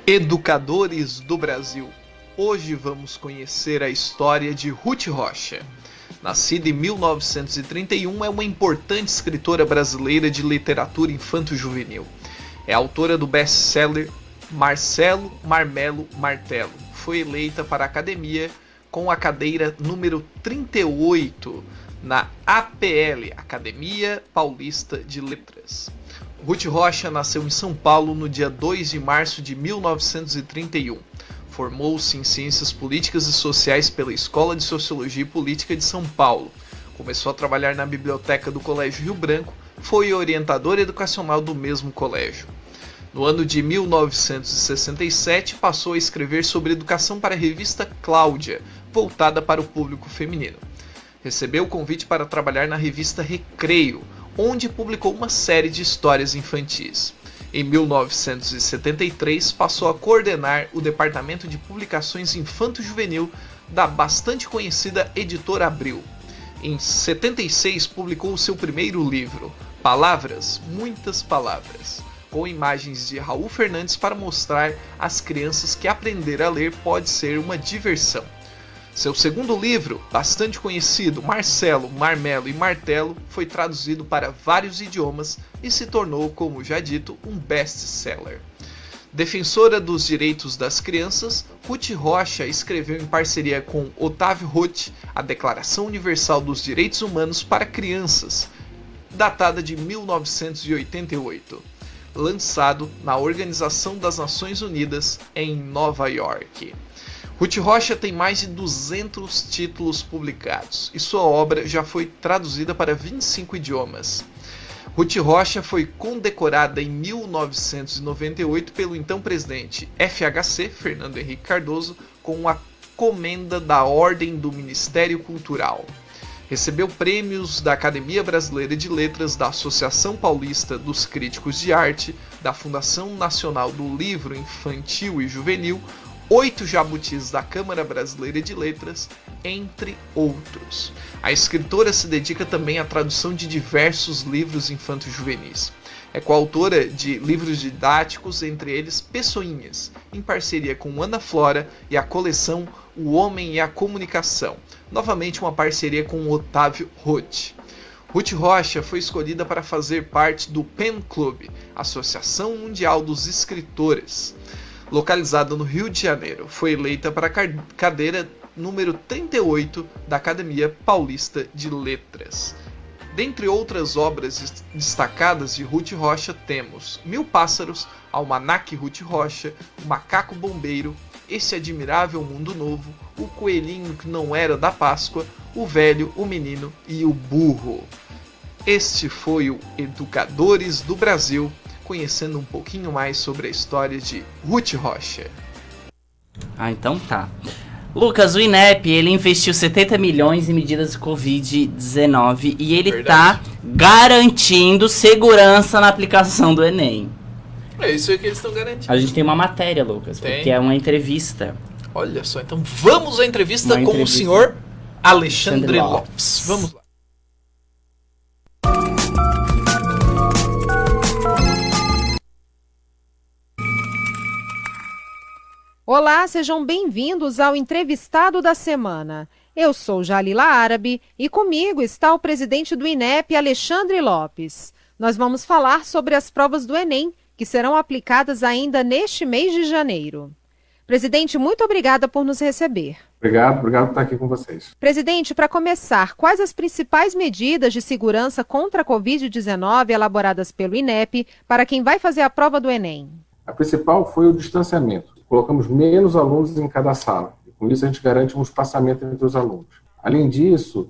Speaker 3: Educadores do Brasil. Hoje vamos conhecer a história de Ruth Rocha. Nascida em 1931, é uma importante escritora brasileira de literatura infanto-juvenil. É autora do best-seller Marcelo, Marmelo, Martelo. Foi eleita para a Academia com a cadeira número 38 na APL, Academia Paulista de Letras. Ruth Rocha nasceu em São Paulo no dia 2 de março de 1931. Formou-se em Ciências Políticas e Sociais pela Escola de Sociologia e Política de São Paulo. Começou a trabalhar na biblioteca do Colégio Rio Branco, foi orientadora educacional do mesmo colégio. No ano de 1967, passou a escrever sobre educação para a revista Cláudia, voltada para o público feminino. Recebeu o convite para trabalhar na revista Recreio, onde publicou uma série de histórias infantis. Em 1973, passou a coordenar o Departamento de Publicações Infanto-Juvenil da bastante conhecida Editora Abril. Em 76, publicou o seu primeiro livro, Palavras, Muitas Palavras, com imagens de Raul Fernandes para mostrar às crianças que aprender a ler pode ser uma diversão. Seu segundo livro, bastante conhecido, Marcelo, Marmelo e Martelo, foi traduzido para vários idiomas e se tornou, como já dito, um best-seller. Defensora dos direitos das crianças, Ruth Rocha escreveu em parceria com Otávio Roth a Declaração Universal dos Direitos Humanos para Crianças, datada de 1988, lançado na Organização das Nações Unidas em Nova York. Ruth Rocha tem mais de 200 títulos publicados e sua obra já foi traduzida para 25 idiomas. Ruth Rocha foi condecorada em 1998 pelo então presidente FHC, Fernando Henrique Cardoso, com a Comenda da Ordem do Ministério Cultural. Recebeu prêmios da Academia Brasileira de Letras, da Associação Paulista dos Críticos de Arte, da Fundação Nacional do Livro Infantil e Juvenil, 8 jabutis da Câmara Brasileira de Letras, entre outros. A escritora se dedica também à tradução de diversos livros infanto-juvenis. É coautora de livros didáticos, entre eles Pessoinhas, em parceria com Ana Flora, e a coleção O Homem e a Comunicação, novamente uma parceria com Otávio Roth. Ruth Rocha foi escolhida para fazer parte do PEN Club, Associação Mundial dos Escritores, localizada no Rio de Janeiro. Foi eleita para a cadeira número 38 da Academia Paulista de Letras. Dentre outras obras destacadas de Ruth Rocha temos Mil Pássaros, Almanaque Ruth Rocha, O Macaco Bombeiro, Esse Admirável Mundo Novo, O Coelhinho que Não Era da Páscoa, O Velho, o Menino e o Burro. Este foi o Educadores do Brasil, conhecendo um pouquinho mais sobre a história de Ruth Rocha.
Speaker 2: Então tá. Lucas, o INEP, ele investiu 70 milhões em medidas de Covid-19 e ele tá garantindo segurança na aplicação do Enem.
Speaker 3: É isso aí que eles estão garantindo.
Speaker 2: A gente tem uma matéria, Lucas, porque é uma entrevista.
Speaker 3: Olha só, então vamos à entrevista com o senhor Alexandre Lopes. Vamos lá.
Speaker 11: Olá, sejam bem-vindos ao Entrevistado da Semana. Eu sou Jalila Árabe e comigo está o presidente do INEP, Alexandre Lopes. Nós vamos falar sobre as provas do Enem, que serão aplicadas ainda neste mês de janeiro. Presidente, muito obrigada por nos receber.
Speaker 12: Obrigado por estar aqui com vocês.
Speaker 11: Presidente, para começar, quais as principais medidas de segurança contra a Covid-19 elaboradas pelo INEP para quem vai fazer a prova do Enem?
Speaker 12: A principal foi o distanciamento. Colocamos menos alunos em cada sala. E com isso a gente garante um espaçamento entre os alunos. Além disso,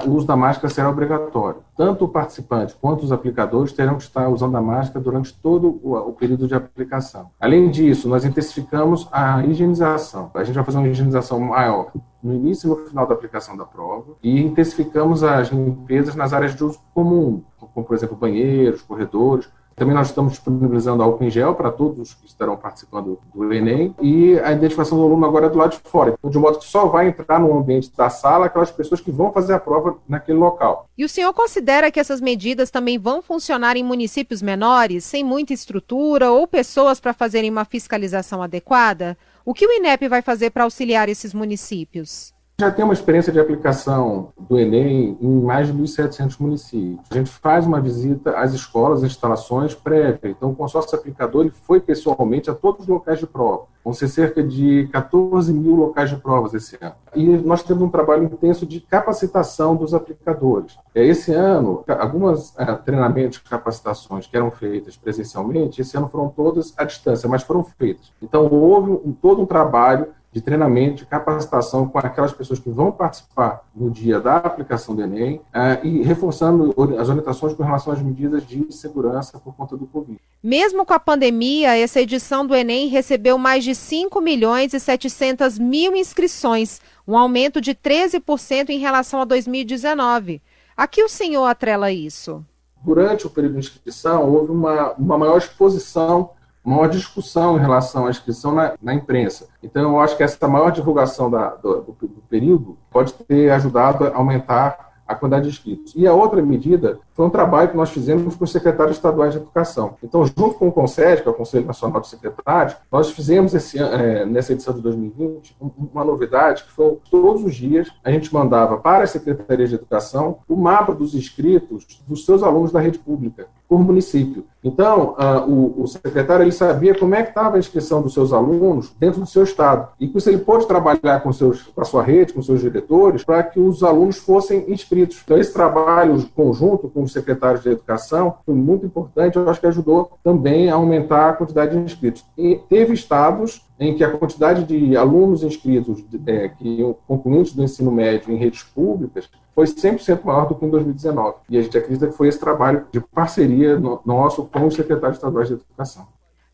Speaker 12: o uso da máscara será obrigatório. Tanto o participante quanto os aplicadores terão que estar usando a máscara durante todo o período de aplicação. Além disso, nós intensificamos a higienização. A gente vai fazer uma higienização maior no início e no final da aplicação da prova e intensificamos as limpezas nas áreas de uso comum, como, por exemplo, banheiros, corredores. Também nós estamos disponibilizando álcool em gel para todos que estarão participando do Enem e a identificação do aluno agora é do lado de fora, de modo que só vai entrar no ambiente da sala aquelas pessoas que vão fazer a prova naquele local.
Speaker 11: E o senhor considera que essas medidas também vão funcionar em municípios menores, sem muita estrutura ou pessoas para fazerem uma fiscalização adequada? O que o INEP vai fazer para auxiliar esses municípios?
Speaker 12: Já tem uma experiência de aplicação do Enem em mais de 1.700 municípios. A gente faz uma visita às escolas, às instalações prévias. Então, o consórcio aplicador ele foi pessoalmente a todos os locais de prova. Vão ser cerca de 14 mil locais de provas esse ano. E nós temos um trabalho intenso de capacitação dos aplicadores. Esse ano, alguns treinamentos, capacitações que eram feitas presencialmente, esse ano foram todas à distância, mas foram feitas. Então, houve todo um trabalho de treinamento, de capacitação com aquelas pessoas que vão participar no dia da aplicação do Enem e reforçando as orientações com relação às medidas de segurança por conta do Covid.
Speaker 11: Mesmo com a pandemia, essa edição do Enem recebeu mais de 5.700.000 inscrições, um aumento de 13% em relação a 2019. A que o senhor atrela isso?
Speaker 12: Durante o período de inscrição, houve uma maior exposição, maior discussão em relação à inscrição na imprensa. Então, eu acho que essa maior divulgação do período pode ter ajudado a aumentar a quantidade de inscritos. E a outra medida foi um trabalho que nós fizemos com os secretários estaduais de educação. Então, junto com o CONSED, que é o Conselho Nacional de Secretários, nós fizemos nessa edição de 2020 uma novidade que foi todos os dias a gente mandava para as secretarias de educação o mapa dos inscritos dos seus alunos da rede pública por município. Então, o secretário ele sabia como é que estava a inscrição dos seus alunos dentro do seu estado. E com isso ele pôde trabalhar com a sua rede, com seus diretores, para que os alunos fossem inscritos. Então, esse trabalho conjunto com os secretários de educação foi muito importante, eu acho que ajudou também a aumentar a quantidade de inscritos. E teve estados em que a quantidade de alunos inscritos concluintes do ensino médio em redes públicas foi 100% maior do que em 2019. E a gente acredita que foi esse trabalho de parceria nosso com os secretários estaduais de educação.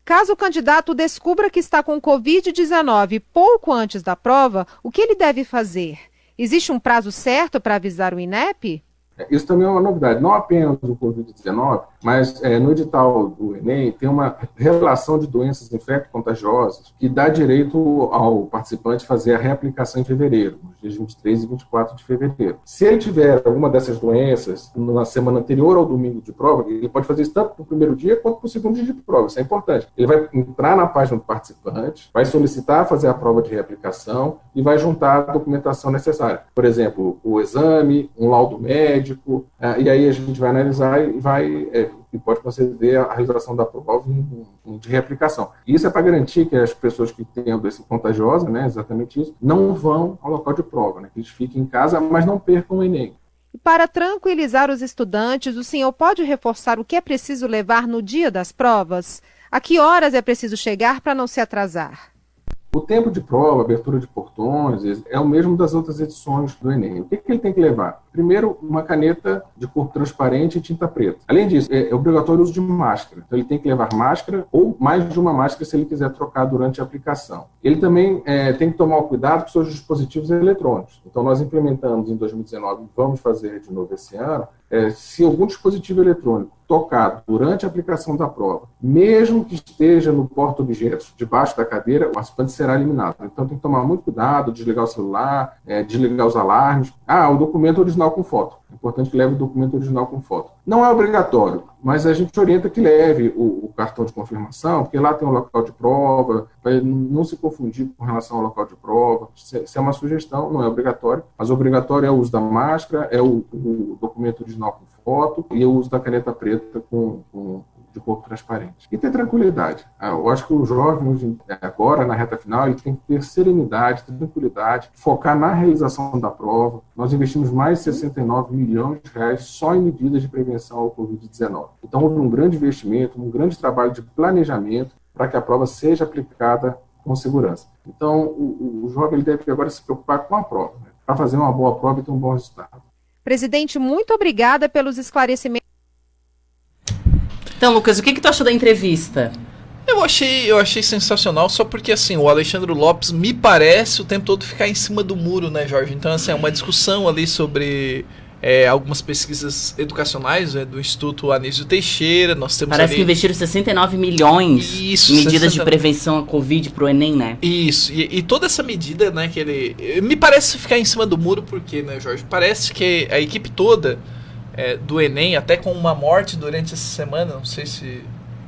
Speaker 11: Caso o candidato descubra que está com Covid-19 pouco antes da prova, o que ele deve fazer? Existe um prazo certo para avisar o INEP?
Speaker 12: Isso também é uma novidade. Não apenas o Covid-19, mas no edital do Enem tem uma relação de doenças infecto-contagiosas que dá direito ao participante fazer a reaplicação em fevereiro, nos dias 23 e 24 de fevereiro. Se ele tiver alguma dessas doenças na semana anterior ao domingo de prova, ele pode fazer isso tanto no primeiro dia quanto no segundo dia de prova, isso é importante. Ele vai entrar na página do participante, vai solicitar fazer a prova de reaplicação e vai juntar a documentação necessária. Por exemplo, o exame, um laudo médico, e aí a gente vai analisar e pode conceder a realização da prova de reaplicação. Isso é para garantir que as pessoas que têm a doença contagiosa, né, exatamente isso, não vão ao local de prova, né, que eles fiquem em casa, mas não percam o Enem.
Speaker 11: E para tranquilizar os estudantes, o senhor pode reforçar o que é preciso levar no dia das provas? A que horas é preciso chegar para não se atrasar?
Speaker 12: O tempo de prova, abertura de portões, é o mesmo das outras edições do Enem. O que ele tem que levar? Primeiro, uma caneta de cor transparente e tinta preta. Além disso, é obrigatório o uso de máscara. Então, ele tem que levar máscara ou mais de uma máscara se ele quiser trocar durante a aplicação. Ele também tem que tomar cuidado com seus dispositivos eletrônicos. Então, nós implementamos em 2019, vamos fazer de novo esse ano, se algum dispositivo eletrônico tocado durante a aplicação da prova, mesmo que esteja no porta-objetos debaixo da cadeira, o participante será eliminado. Então tem que tomar muito cuidado, desligar o celular, desligar os alarmes. O documento original com foto. É importante que leve o documento original com foto. Não é obrigatório, mas a gente orienta que leve o cartão de confirmação, porque lá tem o local de prova, para não se confundir com relação ao local de prova. Se é uma sugestão, não é obrigatório, mas obrigatório é o uso da máscara, é o documento original com foto e o uso da caneta preta de cor transparente. E ter tranquilidade. Eu acho que o jovem, agora, na reta final, ele tem que ter serenidade, tranquilidade, focar na realização da prova. Nós investimos mais de 69 milhões de reais só em medidas de prevenção ao Covid-19. Então, houve um grande investimento, um grande trabalho de planejamento para que a prova seja aplicada com segurança. Então, o jovem ele deve agora se preocupar com a prova, né? Para fazer uma boa prova e ter um bom resultado.
Speaker 11: Presidente, muito obrigada pelos esclarecimentos.
Speaker 2: Então, Lucas, o que tu achou da entrevista?
Speaker 3: Eu achei sensacional, só porque, assim, o Alexandre Lopes me parece o tempo todo ficar em cima do muro, né, Jorge? Então, assim, é uma discussão ali sobre algumas pesquisas educacionais, do Instituto Anísio Teixeira. Nós temos
Speaker 2: Parece que investiram 69 milhões em medidas de prevenção à Covid pro Enem, né?
Speaker 3: Isso, e toda essa medida, né, que ele... Me parece ficar em cima do muro, porque, né, Jorge? Parece que a equipe toda do Enem, até com uma morte durante essa semana, não sei se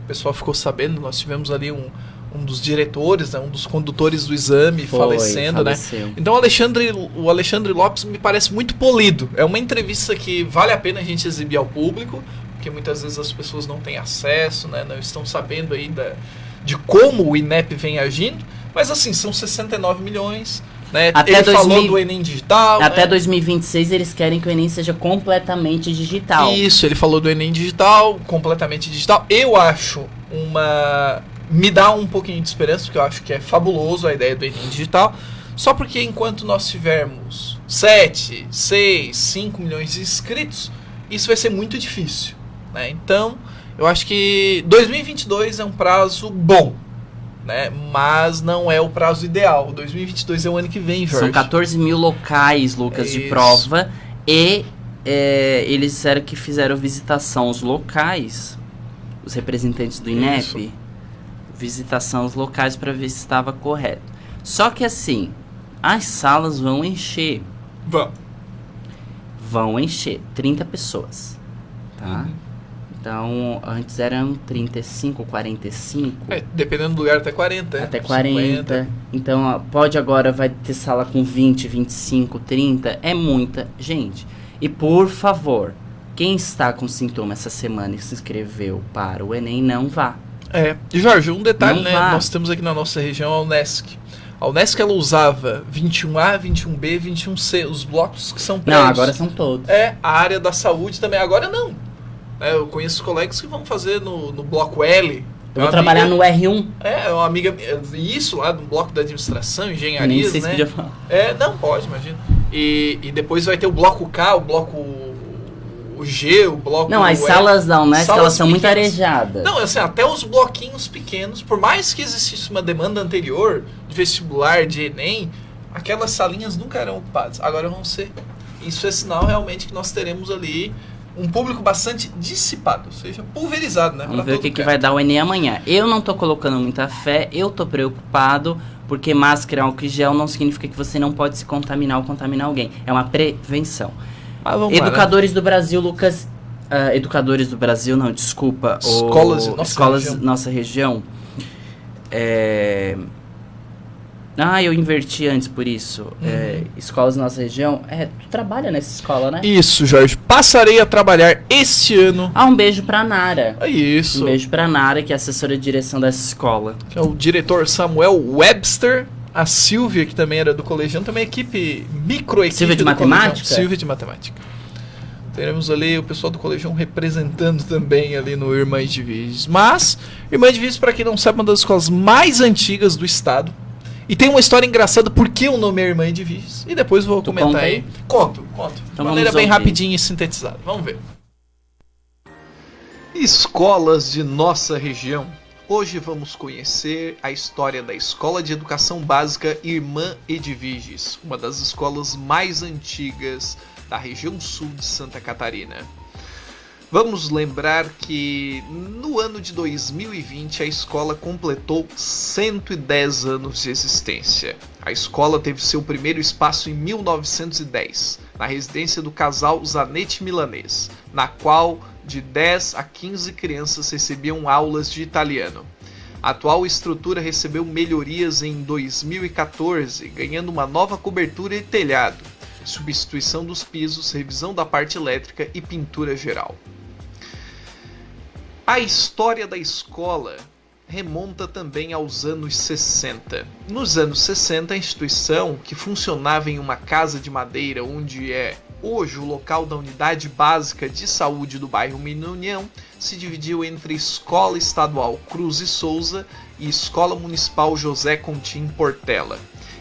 Speaker 3: o pessoal ficou sabendo, nós tivemos ali um dos diretores, né, um dos condutores do exame faleceu. Né? Então o Alexandre Lopes me parece muito polido. É uma entrevista que vale a pena a gente exibir ao público, porque muitas vezes as pessoas não têm acesso, né, não estão sabendo ainda de como o INEP vem agindo, mas assim, são 69 milhões... Né? Ele falou do Enem digital.
Speaker 2: Até 2026 eles querem que o Enem seja completamente digital.
Speaker 3: Isso, ele falou do Enem digital, completamente digital. Eu acho me dá um pouquinho de esperança, porque eu acho que é fabuloso a ideia do Enem digital. Só porque enquanto nós tivermos 7, 6, 5 milhões de inscritos, isso vai ser muito difícil. Né? Então, eu acho que 2022 é um prazo bom. Né? Mas não é o prazo ideal. 2022 é o ano que vem, Jorge.
Speaker 2: São 14 mil locais, Lucas, de prova. E eles disseram que fizeram visitação aos locais, os representantes do INEP, visitação aos locais para ver se estava correto. Só que assim, as salas vão encher. Vão encher 30 pessoas. Tá? Então, antes eram 35, 45.
Speaker 3: Dependendo do lugar, até 40.
Speaker 2: Até 40. 50. Então, vai ter sala com 20, 25, 30. É muita gente. E, por favor, quem está com sintoma essa semana e se inscreveu para o Enem, não vá.
Speaker 3: E Jorge, um detalhe,
Speaker 2: não
Speaker 3: né?
Speaker 2: Vá.
Speaker 3: Nós temos aqui na nossa região a Unesc. A Unesc, ela usava 21A, 21B, 21C, os blocos que são prédios.
Speaker 2: Não, agora são todos.
Speaker 3: A área da saúde também. Agora não. Eu conheço colegas que vão fazer no bloco L.
Speaker 2: Eu vou trabalhar no R1.
Speaker 3: Uma amiga... Isso, lá no bloco da administração, engenharia,
Speaker 2: nem sei
Speaker 3: né?
Speaker 2: Se podia falar.
Speaker 3: Não, pode, imagina. E depois vai ter o bloco K, o bloco G, o bloco...
Speaker 2: Não, as salas da Unesc, elas são muito arejadas.
Speaker 3: Não, assim, até os bloquinhos pequenos, por mais que existisse uma demanda anterior de vestibular, de Enem, aquelas salinhas nunca eram ocupadas. Agora vão ser. Isso é sinal realmente que nós teremos ali um público bastante dissipado, ou seja, pulverizado, né?
Speaker 2: Vamos ver o que vai dar o Enem amanhã. Eu não tô colocando muita fé, eu tô preocupado, porque máscara, álcool e gel não significa que você não pode se contaminar ou contaminar alguém. É uma prevenção. Educadores do Brasil, Lucas... educadores do Brasil, não, desculpa. Escolas nossa região. Eu inverti antes por isso. Escolas da nossa região. Tu trabalha nessa escola, né?
Speaker 3: Isso, Jorge. Passarei a trabalhar este ano.
Speaker 2: Um beijo pra Nara.
Speaker 3: Isso.
Speaker 2: Um beijo pra Nara, que é assessora de direção dessa escola.
Speaker 3: Que é o diretor Samuel Webster. A Silvia, que também era do colegião. Também microequipe
Speaker 2: Silvia de matemática?
Speaker 3: Silvia de matemática. Teremos ali o pessoal do colegião representando também ali no Irmãs de Viges. Mas, Irmãs de Viges, para quem não sabe, é uma das escolas mais antigas do estado. E tem uma história engraçada porque o nome é Irmã de Viges. E depois vou comentar aí. Conto.
Speaker 2: Então
Speaker 3: de maneira bem rapidinha e sintetizada. Vamos ver. Escolas de nossa região. Hoje vamos conhecer a história da Escola de Educação Básica Irmã Edviges, uma das escolas mais antigas da região sul de Santa Catarina. Vamos lembrar que no ano de 2020 a escola completou 110 anos de existência. A escola teve seu primeiro espaço em 1910, na residência do casal Zanetti Milanês, na qual de 10 a 15 crianças recebiam aulas de italiano. A atual estrutura recebeu melhorias em 2014, ganhando uma nova cobertura e telhado, substituição dos pisos, revisão da parte elétrica e pintura geral. A história da escola remonta também aos anos 60. Nos anos 60, a instituição, que funcionava em uma casa de madeira onde é hoje o local da Unidade Básica de Saúde do bairro Minunião, se dividiu entre Escola Estadual Cruz e Souza e Escola Municipal José Contim Portela.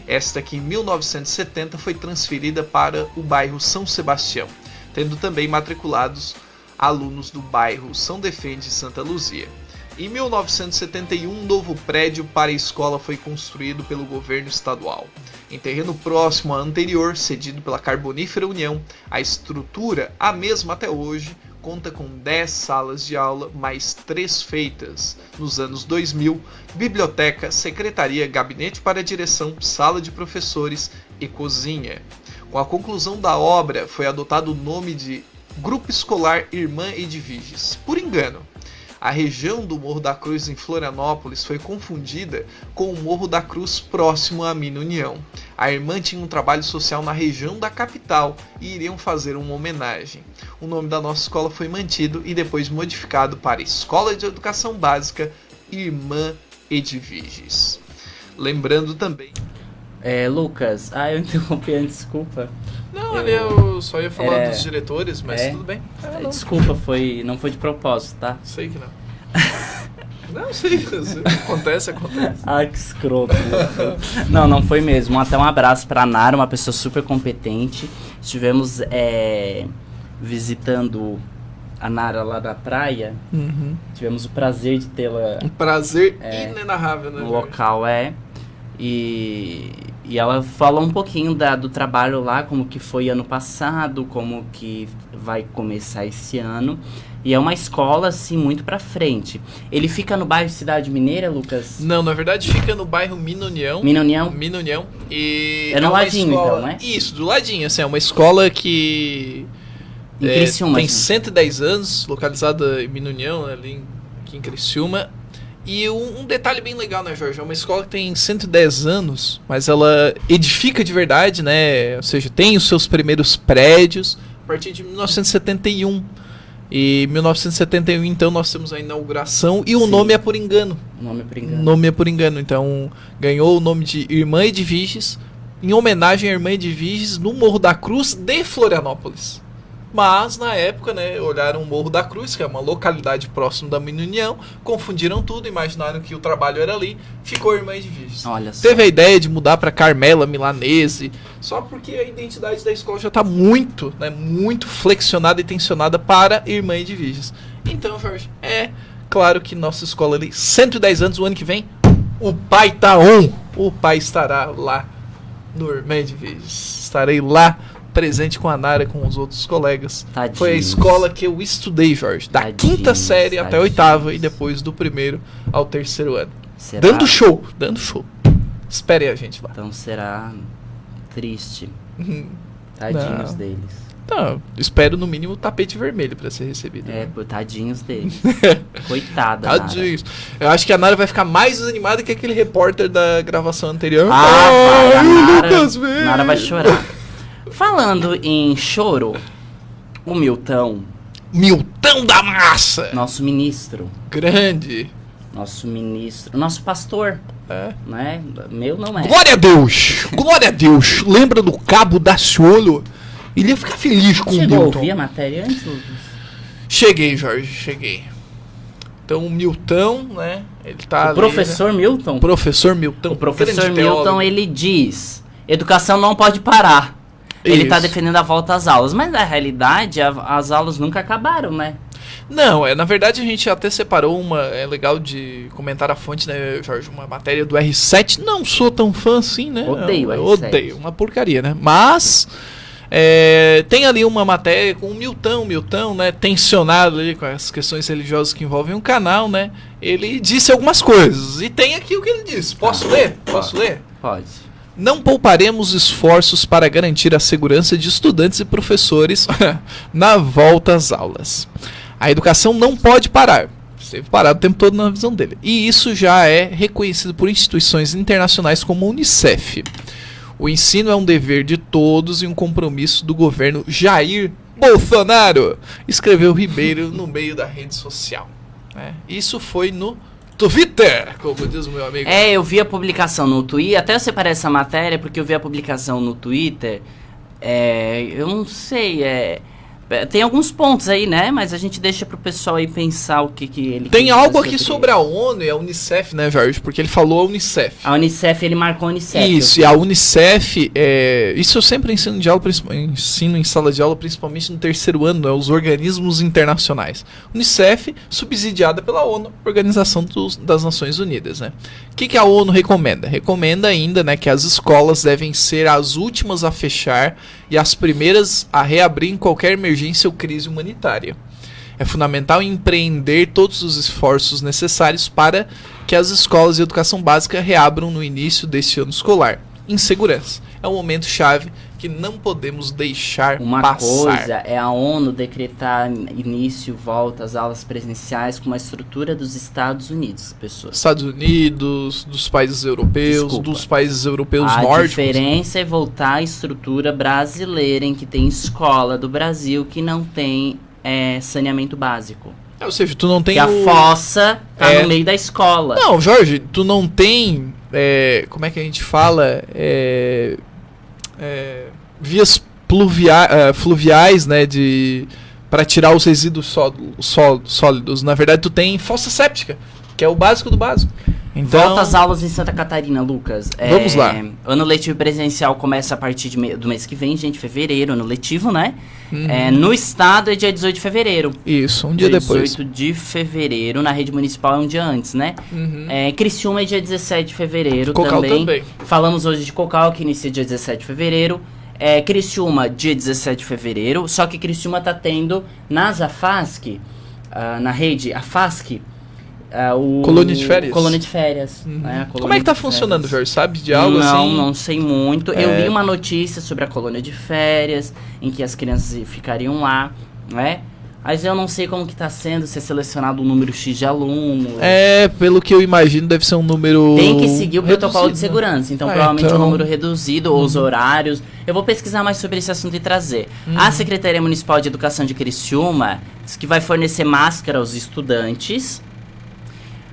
Speaker 3: Esta que em 1970 foi transferida para o bairro São Sebastião, tendo também matriculados alunos do bairro São Defende e Santa Luzia. Em 1971, um novo prédio para a escola foi construído pelo governo estadual. Em terreno próximo ao anterior, cedido pela Carbonífera União, a estrutura, a mesma até hoje, conta com 10 salas de aula, mais 3 feitas nos anos 2000, biblioteca, secretaria, gabinete para a direção, sala de professores e cozinha. Com a conclusão da obra, foi adotado o nome de Grupo Escolar Irmã Edviges, por engano. A região do Morro da Cruz em Florianópolis foi confundida com o Morro da Cruz próximo à Minunião. A irmã tinha um trabalho social na região da capital e iriam fazer uma homenagem. O nome da nossa escola foi mantido e depois modificado para Escola de Educação Básica Irmã Edviges. Lembrando também...
Speaker 2: Lucas, eu interrompi antes, desculpa.
Speaker 3: Não, eu só ia falar dos diretores, mas tudo bem.
Speaker 2: Desculpa, não foi de propósito, tá?
Speaker 3: Sei que não. Não sei, acontece.
Speaker 2: Que escroto. Não foi mesmo. Até um abraço pra Nara, uma pessoa super competente. Estivemos visitando a Nara lá da praia.
Speaker 3: Uhum.
Speaker 2: Tivemos o prazer de tê-la...
Speaker 3: Um prazer inenarrável, né?
Speaker 2: No local, E ela falou um pouquinho do trabalho lá, como que foi ano passado, como que vai começar esse ano. E é uma escola, assim, muito pra frente. Ele fica no bairro Cidade Mineira, Lucas?
Speaker 3: Não, na verdade fica no bairro Minunião.
Speaker 2: Minunião.
Speaker 3: E
Speaker 2: é no ladinho,
Speaker 3: escola...
Speaker 2: então, né?
Speaker 3: Isso, do ladinho. Assim, é uma escola que tem 110 anos, localizada em Minunião, ali aqui em Criciúma. E um detalhe bem legal, né, Jorge? É uma escola que tem 110 anos, mas ela edifica de verdade, né? Ou seja, tem os seus primeiros prédios a partir de 1971. E 1971, então, nós temos a inauguração e o nome é por engano.
Speaker 2: O nome é por engano.
Speaker 3: Então, ganhou o nome de Irmã Edviges, em homenagem à Irmã Edviges no Morro da Cruz de Florianópolis. Mas, na época, né, olharam o Morro da Cruz, que é uma localidade próxima da Minunião, confundiram tudo, imaginaram que o trabalho era ali, ficou Irmã Edviges.
Speaker 2: Olha só.
Speaker 3: Teve a ideia de mudar para Carmela Milanese, só porque a identidade da escola já está muito flexionada e tensionada para Irmã Edviges. Então, Jorge, claro que nossa escola ali, 110 anos, o ano que vem, o pai tá on. O pai estará lá no Irmã Edviges. Estarei lá presente com a Nara, com os outros colegas.
Speaker 2: Tadinhos.
Speaker 3: Foi a escola que eu estudei, Jorge. Da
Speaker 2: Tadinhos,
Speaker 3: quinta série até a
Speaker 2: tadinhos.
Speaker 3: oitava e depois do primeiro ao terceiro ano.
Speaker 2: Será?
Speaker 3: Dando show. Esperem a gente lá.
Speaker 2: Então será triste.
Speaker 3: Uhum.
Speaker 2: Tadinhos
Speaker 3: Não.
Speaker 2: deles.
Speaker 3: Então, espero no mínimo o tapete vermelho pra ser recebido.
Speaker 2: É, pô, tadinhos deles. Coitada,
Speaker 3: Tadinhos. Eu acho que a Nara vai ficar mais desanimada que aquele repórter da gravação anterior.
Speaker 2: Vai, a
Speaker 3: Lucas, velho.
Speaker 2: Nara vai chorar. Falando em choro, o Milton
Speaker 3: da massa!
Speaker 2: Nosso ministro.
Speaker 3: Grande.
Speaker 2: Nosso ministro. Nosso pastor.
Speaker 3: É.
Speaker 2: Né? Meu não é.
Speaker 3: Glória a Deus! Glória a Deus! Lembra do Cabo Daciolo? Ele ia ficar feliz com o
Speaker 2: Chegou a
Speaker 3: Milton.
Speaker 2: ouvir a matéria antes, Lucas?
Speaker 3: Cheguei, Jorge, cheguei. Então o Milton, né? Ele tá ali,
Speaker 2: Professor
Speaker 3: né?
Speaker 2: Milton?
Speaker 3: Professor Milton.
Speaker 2: O professor
Speaker 3: grande
Speaker 2: Milton,
Speaker 3: teólogo.
Speaker 2: ele diz: educação não pode parar. Ele tá
Speaker 3: Isso.
Speaker 2: defendendo a volta às aulas. Mas na realidade, as aulas nunca acabaram, né?
Speaker 3: Não, na verdade a gente até separou uma, é legal de comentar a fonte, né, Jorge, uma matéria do R7, não sou tão fã assim, né?
Speaker 2: Odeio
Speaker 3: eu
Speaker 2: o R7.
Speaker 3: Odeio, uma porcaria, né? Mas tem ali uma matéria com o Milton, né, tensionado ali com as questões religiosas que envolvem o canal, né? Ele disse algumas coisas, e tem aqui o que ele disse. Posso ler? Posso ler?
Speaker 2: Pode.
Speaker 3: Não pouparemos esforços para garantir a segurança de estudantes e professores na volta às aulas. A educação não pode parar. Esteve parado o tempo todo na visão dele. E isso já é reconhecido por instituições internacionais como a Unicef. O ensino é um dever de todos e um compromisso do governo Jair Bolsonaro, escreveu Ribeiro no meio da rede social. Isso foi no Twitter, como diz o meu amigo.
Speaker 2: Eu vi a publicação no Twitter, até eu separei essa matéria porque eu vi a publicação no Twitter. Eu não sei, tem alguns pontos aí, né? Mas a gente deixa pro pessoal aí pensar o que ele...
Speaker 3: Tem
Speaker 2: quis
Speaker 3: algo
Speaker 2: dizer
Speaker 3: aqui sobre a ONU e a Unicef, né, Jorge? Porque ele falou a Unicef.
Speaker 2: A Unicef, ele marcou a Unicef.
Speaker 3: Isso, e a Unicef, isso eu sempre ensino em sala de aula, principalmente no terceiro ano, os organismos internacionais. Unicef, subsidiada pela ONU, Organização das Nações Unidas, né? O que a ONU recomenda? Recomenda ainda, né, que as escolas devem ser as últimas a fechar e as primeiras a reabrir em qualquer emergência ou crise humanitária. É fundamental empreender todos os esforços necessários para que as escolas de educação básica reabram no início deste ano escolar, em segurança. É um momento chave que não podemos deixar
Speaker 2: Uma
Speaker 3: passar.
Speaker 2: coisa é a ONU decretar início, volta às aulas presenciais com uma estrutura dos Estados Unidos, pessoas.
Speaker 3: Estados Unidos, dos países europeus,
Speaker 2: Desculpa.
Speaker 3: dos países europeus
Speaker 2: A
Speaker 3: nórdicos.
Speaker 2: diferença é voltar à estrutura brasileira, em que tem escola do Brasil que não tem saneamento básico.
Speaker 3: Ou seja, tu não tem
Speaker 2: que a fossa tá no meio da escola.
Speaker 3: Não, Jorge, tu não tem, como é que a gente fala, vias fluviais, né, para tirar os resíduos sólidos. Na verdade, tu tem fossa séptica, que é o básico do básico. Então,
Speaker 2: Volta às aulas em Santa Catarina, Lucas.
Speaker 3: Vamos lá.
Speaker 2: Ano letivo presencial começa a partir do mês que vem, gente, fevereiro, ano letivo, né? No estado é dia 18 de fevereiro.
Speaker 3: Isso, um dia depois.
Speaker 2: 18 de fevereiro, na rede municipal é um dia antes, né? Criciúma é dia 17 de fevereiro.
Speaker 3: Cocal também.
Speaker 2: Falamos hoje de Cocal, que inicia dia 17 de fevereiro. Criciúma, dia 17 de fevereiro. Só que Criciúma tá tendo nas AFASC, na rede AFASC,
Speaker 3: Colônia de férias.
Speaker 2: Colônia de férias. Né?
Speaker 3: Como é que tá funcionando, Jorge? Sabe de algo assim?
Speaker 2: Não sei muito. Eu li uma notícia sobre a colônia de férias, em que as crianças ficariam lá, né? Mas eu não sei como que tá sendo, se é selecionado um número X de alunos.
Speaker 3: Pelo que eu imagino, deve ser um número
Speaker 2: Tem que seguir o protocolo de
Speaker 3: reduzido,
Speaker 2: segurança. Então, provavelmente um número reduzido, ou os horários. Eu vou pesquisar mais sobre esse assunto e trazer. A Secretaria Municipal de Educação de Criciúma diz que vai fornecer máscara aos estudantes.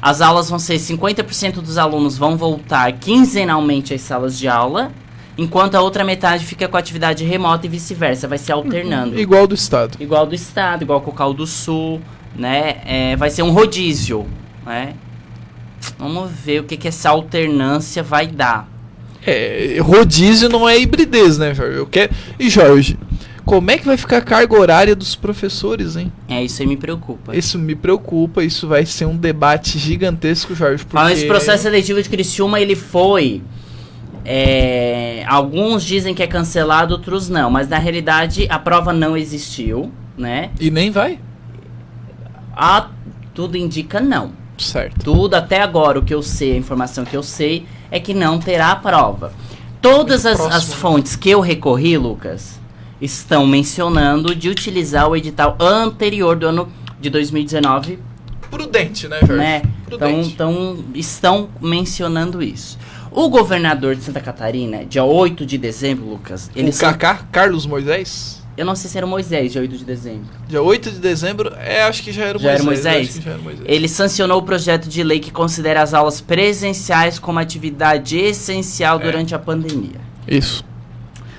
Speaker 2: As aulas vão ser 50% dos alunos vão voltar quinzenalmente às salas de aula, enquanto a outra metade fica com atividade remota e vice-versa, vai se alternando.
Speaker 3: Igual do estado.
Speaker 2: Igual do estado, igual Cocal do Sul, né? Vai ser um rodízio, né? Vamos ver o que essa alternância vai dar.
Speaker 3: Rodízio não é hibridez, né, Jorge? E, Jorge, como é que vai ficar a carga horária dos professores, hein?
Speaker 2: Isso aí me preocupa.
Speaker 3: Isso me preocupa, isso vai ser um debate gigantesco, Jorge. Porque...
Speaker 2: Esse processo seletivo de Criciúma, ele foi Alguns dizem que é cancelado, outros não. Mas na realidade a prova não existiu, né?
Speaker 3: E nem vai?
Speaker 2: Tudo indica não.
Speaker 3: Certo.
Speaker 2: Tudo até agora, o que eu sei, a informação que eu sei, é que não terá prova. Todas as fontes que eu recorri, Lucas, estão mencionando de utilizar o edital anterior do ano de 2019.
Speaker 3: Prudente, né, Jorge?
Speaker 2: Né?
Speaker 3: Prudente.
Speaker 2: Então, estão mencionando isso. O governador de Santa Catarina, dia 8 de dezembro, Lucas...
Speaker 3: Carlos Moisés?
Speaker 2: Eu não sei se era o Moisés, dia 8 de dezembro.
Speaker 3: Dia 8 de dezembro, acho que já era o Moisés.
Speaker 2: Era Moisés?
Speaker 3: Acho que já era Moisés.
Speaker 2: Ele sancionou o projeto de lei que considera as aulas presenciais como atividade essencial durante a pandemia.
Speaker 3: Isso.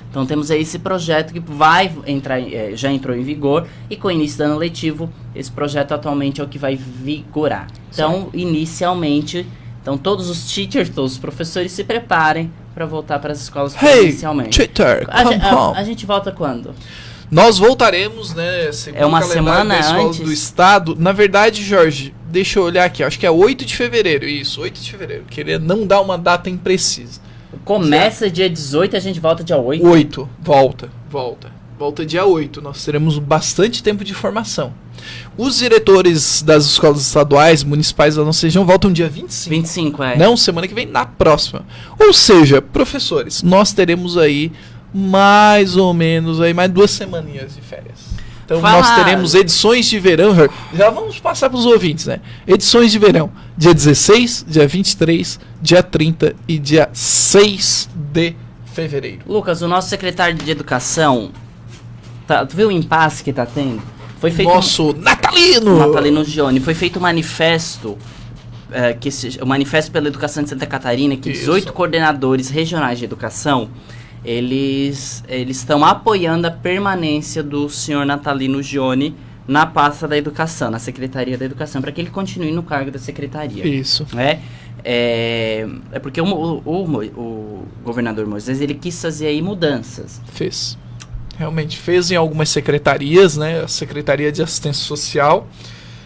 Speaker 2: Então temos aí esse projeto que vai entrar, já entrou em vigor, e com o início do ano letivo, esse projeto atualmente é o que vai vigorar. Então, inicialmente, todos os teachers, todos os professores se preparem para voltar para as escolas presencialmente.
Speaker 3: Teacher,
Speaker 2: a gente volta quando?
Speaker 3: Nós voltaremos, né, segundo
Speaker 2: uma
Speaker 3: o calendário
Speaker 2: semana
Speaker 3: da Escola
Speaker 2: antes
Speaker 3: do Estado. Na verdade, Jorge, deixa eu olhar aqui, acho que é 8 de fevereiro, isso, 8 de fevereiro. Queria não dar uma data imprecisa.
Speaker 2: Começa dia 18 e a gente volta dia 8?
Speaker 3: 8, volta dia 8, nós teremos bastante tempo de formação. Os diretores das escolas estaduais, municipais da nossa região voltam dia 25.
Speaker 2: 25,
Speaker 3: Não, semana que vem, na próxima. Ou seja, professores, nós teremos aí mais ou menos aí mais 2 semaninhas de férias. Então nós teremos edições de verão, já vamos passar para os ouvintes, né? Edições de verão, dia 16, dia 23, dia 30 e dia 6 de fevereiro.
Speaker 2: Lucas, o nosso secretário de Educação, tu viu o impasse que tá tendo? Foi feito
Speaker 3: nosso Natalino
Speaker 2: Gione, foi feito um manifesto, o Manifesto pela Educação de Santa Catarina, que 18 coordenadores regionais de educação, eles estão apoiando a permanência do senhor Natalino Gione na pasta da educação, na Secretaria da Educação, para que ele continue no cargo da secretaria.
Speaker 3: Isso.
Speaker 2: É porque o governador Moisés, ele quis fazer aí mudanças.
Speaker 3: Realmente fez em algumas secretarias, né? A Secretaria de Assistência Social.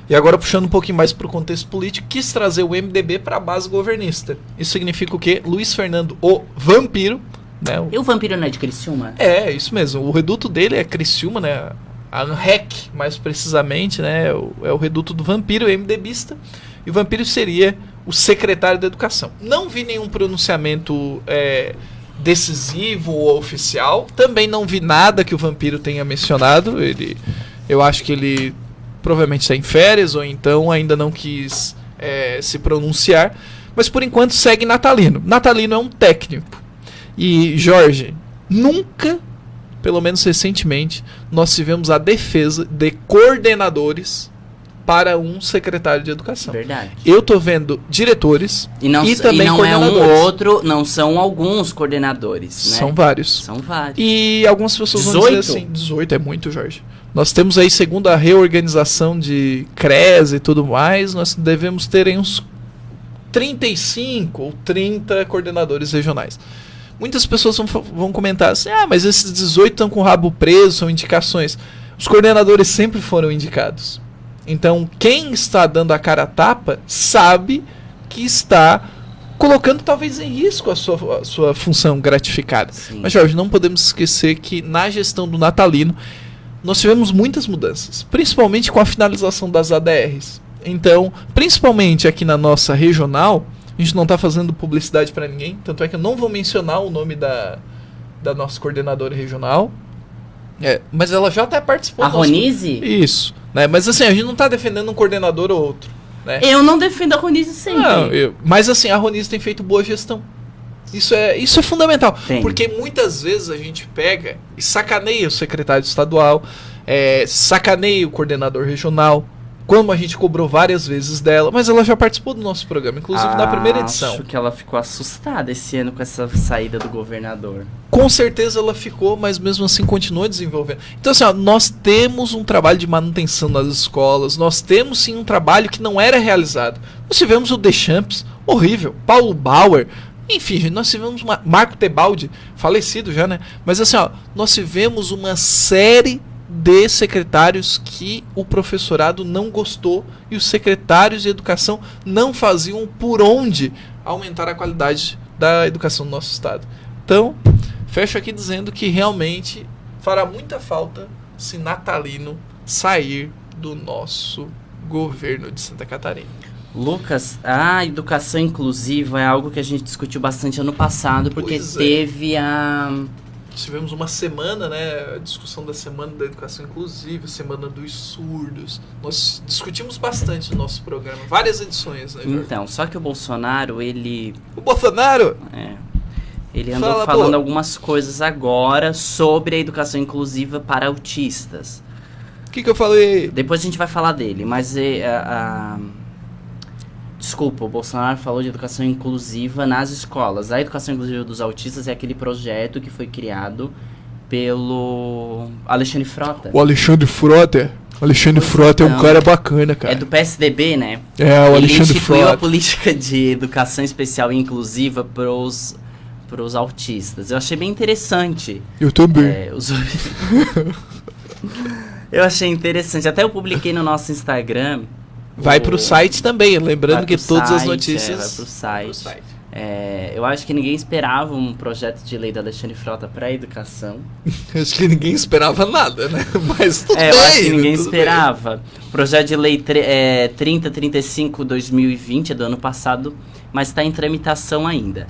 Speaker 3: E agora, puxando um pouquinho mais para o contexto político, quis trazer o MDB para a base governista. Isso significa o quê? Luiz Fernando, o Vampiro. Né?
Speaker 2: E o Vampiro não é de Criciúma?
Speaker 3: É, isso mesmo. O reduto dele é Criciúma, né? A ANREC, mais precisamente, né? É o reduto do Vampiro, MDBista. E o Vampiro seria o secretário da Educação. Não vi nenhum pronunciamento decisivo ou oficial. Também não vi nada que o Vampiro tenha mencionado. Eu acho que ele provavelmente está em férias, ou então ainda não quis se pronunciar. Mas por enquanto segue Natalino. Natalino é um técnico. E, Jorge, nunca, pelo menos recentemente, nós tivemos a defesa de coordenadores para um secretário de educação.
Speaker 2: Verdade.
Speaker 3: Eu tô vendo diretores e também
Speaker 2: não
Speaker 3: coordenadores.
Speaker 2: É um outro, não são alguns coordenadores, né?
Speaker 3: São vários.
Speaker 2: São vários.
Speaker 3: E algumas pessoas
Speaker 2: 18?
Speaker 3: vão dizer assim, 18 é muito, Jorge. Nós temos aí, segundo a reorganização de CRES e tudo mais, nós devemos ter aí uns 35 ou 30 coordenadores regionais. Muitas pessoas vão comentar assim, mas esses 18 estão com o rabo preso, são indicações. Os coordenadores sempre foram indicados. Então, quem está dando a cara a tapa sabe que está colocando talvez em risco a sua função gratificada.
Speaker 2: Sim.
Speaker 3: Mas, Jorge, não podemos esquecer que na gestão do Natalino nós tivemos muitas mudanças, principalmente com a finalização das ADRs. Então, principalmente aqui na nossa regional, a gente não está fazendo publicidade para ninguém, tanto é que eu não vou mencionar o nome da nossa coordenadora regional, mas ela já até participou.
Speaker 2: A Ronise?
Speaker 3: Isso. Né? Mas assim, a gente não está defendendo um coordenador ou outro. Né?
Speaker 2: Eu não defendo a Ronise sempre.
Speaker 3: Não, mas assim, a Ronise tem feito boa gestão. Isso é fundamental. Porque muitas vezes a gente pega e sacaneia o secretário estadual, sacaneia o coordenador regional, como a gente cobrou várias vezes dela, mas ela já participou do nosso programa, inclusive na primeira edição.
Speaker 2: Acho que ela ficou assustada esse ano com essa saída do governador.
Speaker 3: Com certeza ela ficou, mas mesmo assim continua desenvolvendo. Então assim, nós temos um trabalho de manutenção nas escolas, nós temos sim um trabalho que não era realizado. Nós tivemos o Deschamps, horrível, Paulo Bauer, enfim, gente, nós tivemos Marco Tebaldi, falecido já, né? Mas assim, nós tivemos uma série de secretários que o professorado não gostou e os secretários de educação não faziam por onde aumentar a qualidade da educação do nosso estado. Então, fecho aqui dizendo que realmente fará muita falta se Natalino sair do nosso governo de Santa Catarina.
Speaker 2: Lucas, a educação inclusiva é algo que a gente discutiu bastante ano passado, porque teve
Speaker 3: Tivemos uma semana, né, a discussão da Semana da Educação Inclusiva, Semana dos Surdos. Nós discutimos bastante no nosso programa, várias edições, né, Jorge?
Speaker 2: Então, só que o Bolsonaro, ele...
Speaker 3: O Bolsonaro?
Speaker 2: Ele andou falando algumas coisas agora sobre a educação inclusiva para autistas.
Speaker 3: O que eu falei?
Speaker 2: Depois a gente vai falar dele, mas desculpa, o Bolsonaro falou de educação inclusiva nas escolas. A educação inclusiva dos autistas é aquele projeto que foi criado pelo Alexandre Frota.
Speaker 3: O Alexandre Frota? O Alexandre Frota é um cara bacana, cara.
Speaker 2: É do PSDB, né?
Speaker 3: É, o Alexandre Frota.
Speaker 2: Ele instituiu a política de educação especial e inclusiva para os autistas. Eu achei bem interessante.
Speaker 3: Eu também.
Speaker 2: Eu achei interessante. Até eu publiquei no nosso Instagram.
Speaker 3: Vai pro site também, lembrando que todas as notícias...
Speaker 2: vai pro site. Eu acho que ninguém esperava um projeto de lei do Alexandre Frota para a educação.
Speaker 3: Acho que ninguém esperava nada, né? Mas tudo bem.
Speaker 2: Eu acho que ninguém esperava. O projeto de lei 3035/2020 é do ano passado, mas está em tramitação ainda.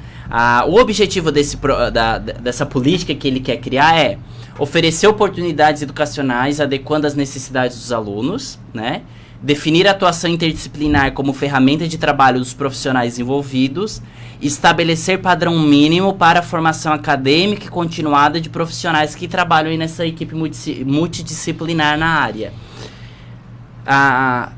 Speaker 2: O objetivo dessa política que ele quer criar é oferecer oportunidades educacionais adequando às necessidades dos alunos, né? Definir a atuação interdisciplinar como ferramenta de trabalho dos profissionais envolvidos, estabelecer padrão mínimo para a formação acadêmica e continuada de profissionais que trabalham aí nessa equipe multidisciplinar na área.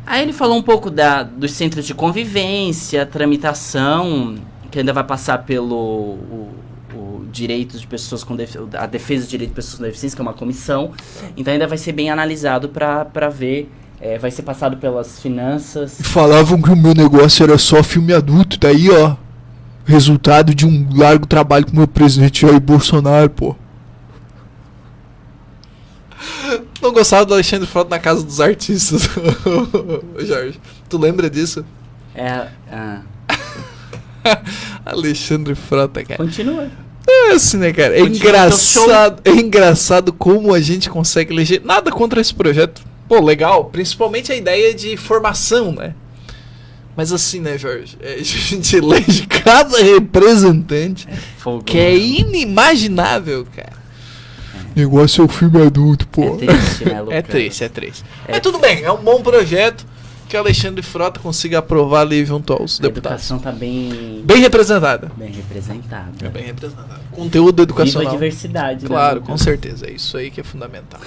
Speaker 2: Aí ele falou um pouco dos centros de convivência, tramitação, que ainda vai passar pelo direitos de pessoas com a defesa de direitos de pessoas com deficiência, que é uma comissão. Então ainda vai ser bem analisado para ver. Vai ser passado pelas finanças.
Speaker 3: Falavam que o meu negócio era só filme adulto, tá aí, ó. Resultado de um largo trabalho com o meu presidente Jair Bolsonaro, pô. Não gostava do Alexandre Frota na Casa dos Artistas, Jorge. Tu lembra disso? Alexandre Frota, cara.
Speaker 2: Continua.
Speaker 3: É assim, né, cara? É engraçado como a gente consegue eleger. Nada contra esse projeto. Pô, legal, principalmente a ideia de formação, né? Mas assim, né, Jorge? A gente elege cada representante que é inimaginável, cara. Negócio é o filme adulto, pô.
Speaker 2: É triste, né, Lucas?
Speaker 3: É triste. Mas tudo bem, é um bom projeto que o Alexandre Frota consiga aprovar ali junto aos deputados.
Speaker 2: A educação tá bem
Speaker 3: representada.
Speaker 2: Bem representada.
Speaker 3: É bem representada. Conteúdo educacional.
Speaker 2: Viva a diversidade.
Speaker 3: Claro,
Speaker 2: né,
Speaker 3: com certeza. É isso aí que é fundamental.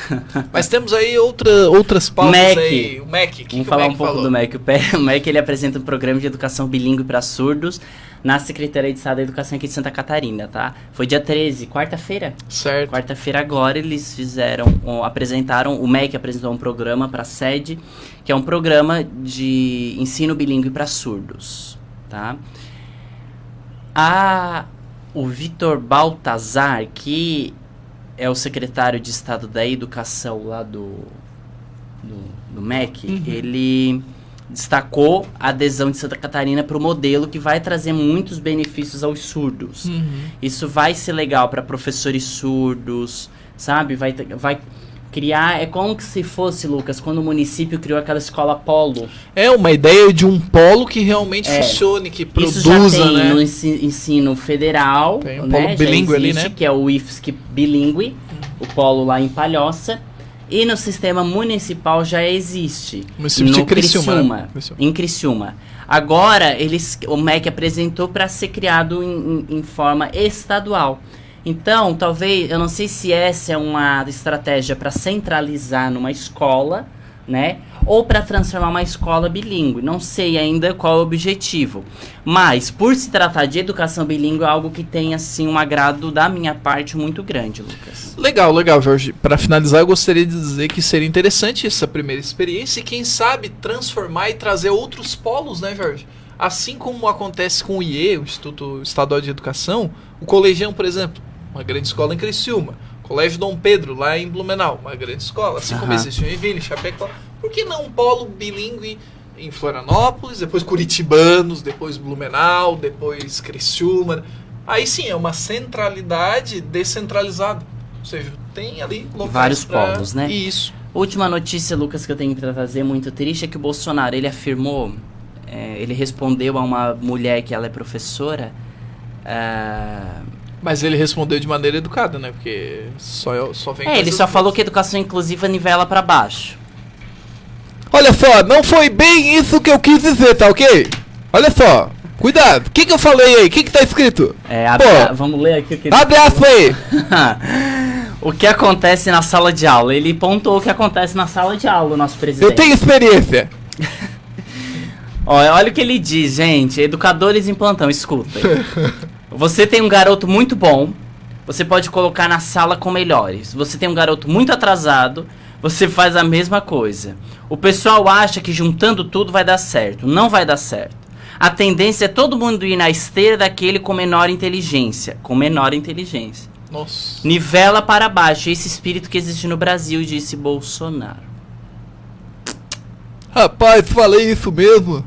Speaker 3: Mas temos aí outras pautas aí. O MEC.
Speaker 2: Vamos falar um pouco do MEC. O MEC ele apresenta um programa de educação bilíngue para surdos na Secretaria de Estado da Educação aqui de Santa Catarina, tá? Foi dia 13, quarta-feira.
Speaker 3: Certo.
Speaker 2: Quarta-feira agora eles o MEC apresentou um programa para a sede, que é um programa de ensino bilíngue para surdos, tá? O Vitor Baltazar, que é o secretário de Estado da Educação lá do MEC, ele destacou a adesão de Santa Catarina para o modelo que vai trazer muitos benefícios aos surdos. Isso vai ser legal para professores surdos, sabe? Vai criar, é como que se fosse, Lucas, quando o município criou aquela escola polo.
Speaker 3: É uma ideia de um polo que realmente funcione, que produza,
Speaker 2: isso já tem, né? No ensino federal,
Speaker 3: tem um polo bilíngue ali, né?
Speaker 2: Que é o IFSC bilíngue, o polo lá em Palhoça. E no sistema municipal já existe.
Speaker 3: Município de Criciúma.
Speaker 2: Em Criciúma. Agora, o MEC apresentou para ser criado em forma estadual. Então, talvez, eu não sei se essa é uma estratégia para centralizar numa escola, né? Ou para transformar uma escola bilíngue. Não sei ainda qual é o objetivo. Mas, por se tratar de educação bilíngue, é algo que tem, assim, um agrado da minha parte muito grande, Lucas.
Speaker 3: Legal, Jorge. Para finalizar, eu gostaria de dizer que seria interessante essa primeira experiência e, quem sabe, transformar e trazer outros polos, né, Jorge? Assim como acontece com o IE, o Instituto Estadual de Educação, o Colegião, por exemplo, uma grande escola em Criciúma. Colégio Dom Pedro, lá em Blumenau, uma grande escola. Assim como existe em Joinville, Chapecó. Por que não um polo bilíngue em Florianópolis, depois Curitibanos, depois Blumenau, depois Criciúma? aí sim é uma centralidade descentralizada. Ou seja, tem ali locais
Speaker 2: vários polos, né?
Speaker 3: Isso.
Speaker 2: Última notícia, Lucas, que eu tenho pra trazer, muito triste, é que o Bolsonaro, ele afirmou, ele respondeu a uma mulher que ela é professora.
Speaker 3: Mas ele respondeu de maneira educada, né? Porque só vem...
Speaker 2: ele só falou que a educação inclusiva nivela pra baixo.
Speaker 3: Olha só, não foi bem isso que eu quis dizer, tá ok? Olha só, cuidado, o que eu falei aí? O que tá escrito?
Speaker 2: Vamos ler aqui o que ele
Speaker 3: abre aspas aí!
Speaker 2: O que acontece na sala de aula? Ele pontuou o que acontece na sala de aula, o nosso presidente.
Speaker 3: Eu tenho experiência!
Speaker 2: Olha o que ele diz, gente. Educadores em plantão, escutem. Você tem um garoto muito bom, você pode colocar na sala com melhores. Você tem um garoto muito atrasado, você faz a mesma coisa. O pessoal acha que juntando tudo vai dar certo. Não vai dar certo. A tendência é todo mundo ir na esteira daquele com menor inteligência. Com menor inteligência.
Speaker 3: Nossa.
Speaker 2: Nivela para baixo esse espírito que existe no Brasil, disse Bolsonaro.
Speaker 3: Rapaz, falei isso mesmo.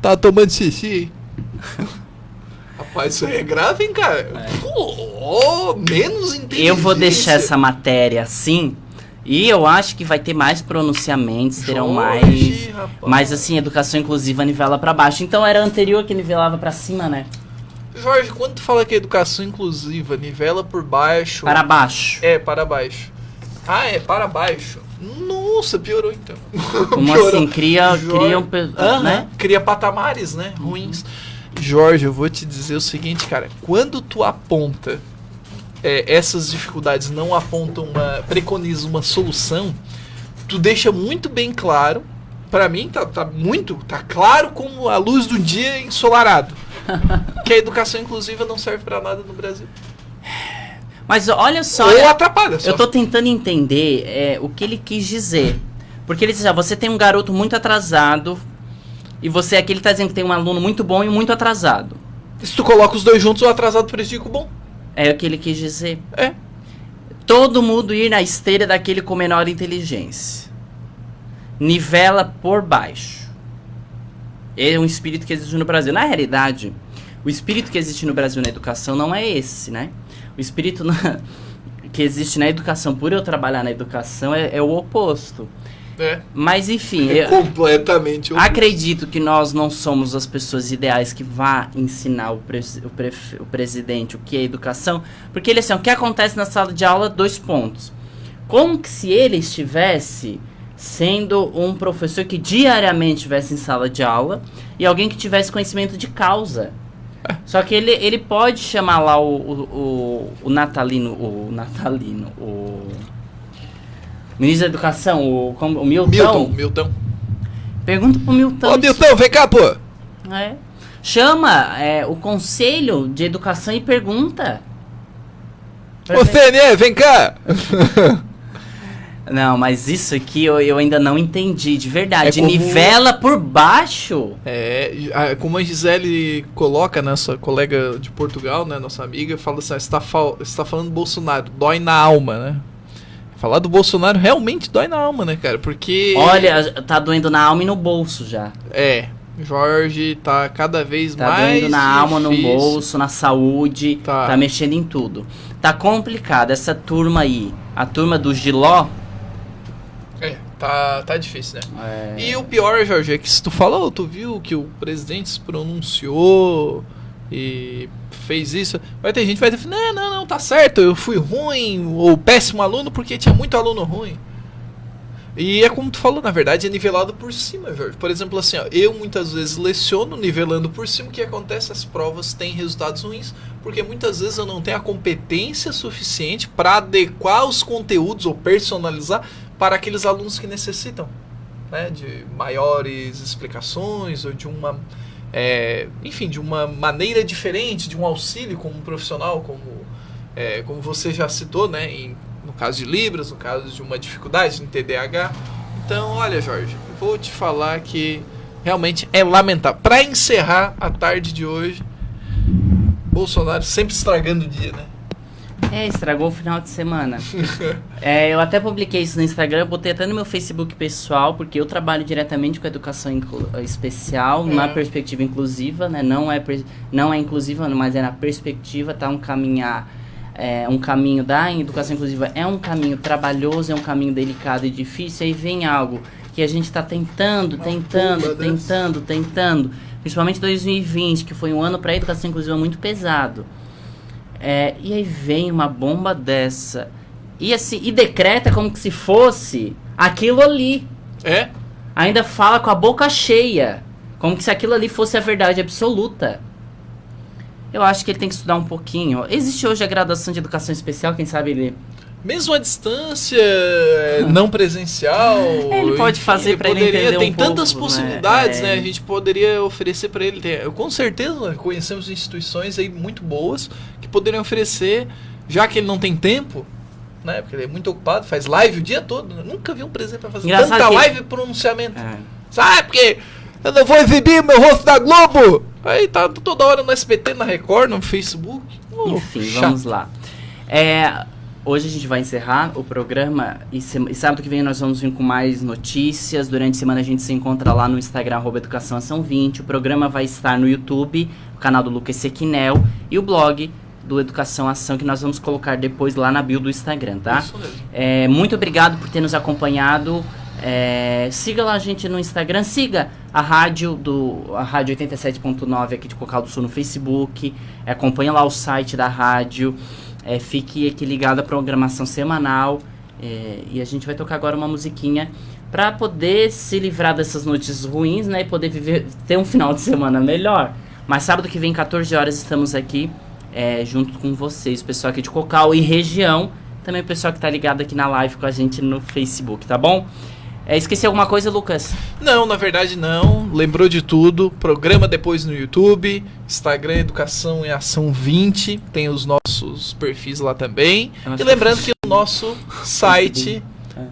Speaker 3: Tá tomando xixi. Rapaz, isso aí é grave, hein, cara? Menos inteligência.
Speaker 2: Eu vou deixar essa matéria assim. E eu acho que vai ter mais pronunciamentos, terão mais assim, educação inclusiva nivela para baixo. Então era anterior que nivelava para cima, né?
Speaker 3: Jorge, quando tu fala que a educação inclusiva nivela por baixo...
Speaker 2: Para baixo.
Speaker 3: Para baixo. É para baixo. Nossa, piorou então.
Speaker 2: Como
Speaker 3: piorou.
Speaker 2: Assim? Cria
Speaker 3: né? Cria patamares, né? Ruins. Jorge, eu vou te dizer o seguinte, cara. Quando tu aponta... essas dificuldades não apontam preconiza uma solução, tu deixa muito bem claro, pra mim tá claro como a luz do dia ensolarado, que a educação inclusiva não serve pra nada no Brasil.
Speaker 2: Mas olha só,
Speaker 3: ou atrapalha só.
Speaker 2: Eu tô tentando entender o que ele quis dizer, porque ele diz, você tem um garoto muito atrasado, e você aqui ele tá dizendo que tem um aluno muito bom e muito atrasado.
Speaker 3: Se tu coloca os dois juntos, o atrasado prejudica o bom.
Speaker 2: É o que ele quis dizer. Todo mundo ir na esteira daquele com menor inteligência. Nivela por baixo. É um espírito que existe no Brasil. Na realidade, o espírito que existe no Brasil na educação não é esse, né? O espírito que existe na educação, por eu trabalhar na educação, é o oposto. Mas enfim,
Speaker 3: completamente oposto.
Speaker 2: Acredito que nós não somos as pessoas ideais que vá ensinar o presidente o que é educação, porque ele assim, o que acontece na sala de aula, 2 pontos. Como que se ele estivesse sendo um professor que diariamente estivesse em sala de aula e alguém que tivesse conhecimento de causa. Só que ele pode chamar lá o ministro da Educação, o
Speaker 3: Milton.
Speaker 2: Pergunta pro Milton.
Speaker 3: Ô, Milton, vem cá, pô.
Speaker 2: Chama o Conselho de Educação e pergunta.
Speaker 3: Ô, CNE, vem cá.
Speaker 2: Não, mas isso aqui eu ainda não entendi, de verdade. Nivela por baixo.
Speaker 3: Como a Gisele coloca, nossa colega de Portugal, né, nossa amiga, fala assim, está falando do Bolsonaro, dói na alma, né? Falar do Bolsonaro realmente dói na alma, né, cara? Porque...
Speaker 2: Olha, tá doendo na alma e no bolso já.
Speaker 3: Jorge tá cada vez mais
Speaker 2: Tá doendo na alma, no
Speaker 3: difícil.
Speaker 2: bolso, na saúde, tá mexendo em tudo. Tá complicado. Essa turma aí, a turma do Giló...
Speaker 3: Tá difícil, né? E o pior, Jorge, é que se tu falou, tu viu que o presidente se pronunciou e fez isso, vai ter gente que vai dizer, não, tá certo, eu fui ruim ou péssimo aluno porque tinha muito aluno ruim. E é como tu falou, na verdade é nivelado por cima, Jorge. Por exemplo, assim, eu muitas vezes leciono nivelando por cima. O que acontece? As provas têm resultados ruins porque muitas vezes eu não tenho a competência suficiente para adequar os conteúdos ou personalizar para aqueles alunos que necessitam, né, de maiores explicações ou de uma de uma maneira diferente, de um auxílio como um profissional, como você já citou, né, no caso de Libras, no caso de uma dificuldade em TDAH. Então, olha, Jorge, vou te falar que realmente é lamentável. Para encerrar a tarde de hoje, Bolsonaro sempre estragando o dia, né?
Speaker 2: Estragou o final de semana. Eu até publiquei isso no Instagram, botei até no meu Facebook pessoal, porque eu trabalho diretamente com educação especial, na perspectiva inclusiva, né? Não é inclusiva, mas é na perspectiva, tá? Um caminho da educação inclusiva é um caminho trabalhoso, é um caminho delicado e difícil, aí vem algo que a gente está tentando, principalmente 2020, que foi um ano para a educação inclusiva muito pesado. E aí vem uma bomba dessa e decreta como que se fosse aquilo ali. Ainda fala com a boca cheia, como que se aquilo ali fosse a verdade absoluta. Eu acho que ele tem que estudar um pouquinho. Existe hoje a graduação de educação especial, quem sabe ele...
Speaker 3: Mesmo à distância, não presencial...
Speaker 2: ele pode fazer para ele entender
Speaker 3: tem
Speaker 2: um pouco,
Speaker 3: tantas possibilidades, né? A gente poderia oferecer para ele... Com certeza, conhecemos instituições aí muito boas que poderiam oferecer, já que ele não tem tempo, né? Porque ele é muito ocupado, faz live o dia todo. Eu nunca vi um presidente para fazer tanta live e pronunciamento. Sabe, porque eu não vou exibir meu rosto da Globo! Aí tá toda hora no SBT, na Record, no Facebook.
Speaker 2: Enfim, vamos lá. Hoje a gente vai encerrar o programa e sábado que vem nós vamos vir com mais notícias. Durante a semana a gente se encontra lá no Instagram, @educaçãoação20. O programa vai estar no YouTube, o canal do Lucas Sequinel e o blog do Educação Ação, que nós vamos colocar depois lá na bio do Instagram, tá?
Speaker 3: Isso mesmo.
Speaker 2: Muito obrigado por ter nos acompanhado. Siga lá a gente no Instagram, siga a rádio 87.9 aqui de Cocal do Sul no Facebook, acompanha lá o site da rádio, fique aqui ligado à programação semanal, e a gente vai tocar agora uma musiquinha para poder se livrar dessas notícias ruins, né, e poder ter um final de semana melhor. Mas sábado que vem, 14 horas, estamos aqui junto com vocês, o pessoal aqui de Cocal e região, também o pessoal que tá ligado aqui na live com a gente no Facebook, tá bom? Esqueci alguma coisa, Lucas?
Speaker 3: Não, na verdade não. Lembrou de tudo. Programa depois no YouTube, Instagram Educação em Ação 20. Tem os nossos perfis lá também. E lembrando que o nosso site,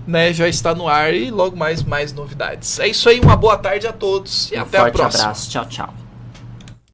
Speaker 3: né, já está no ar e logo mais novidades. É isso aí, uma boa tarde a todos e até a próxima.
Speaker 2: Forte abraço, tchau, tchau.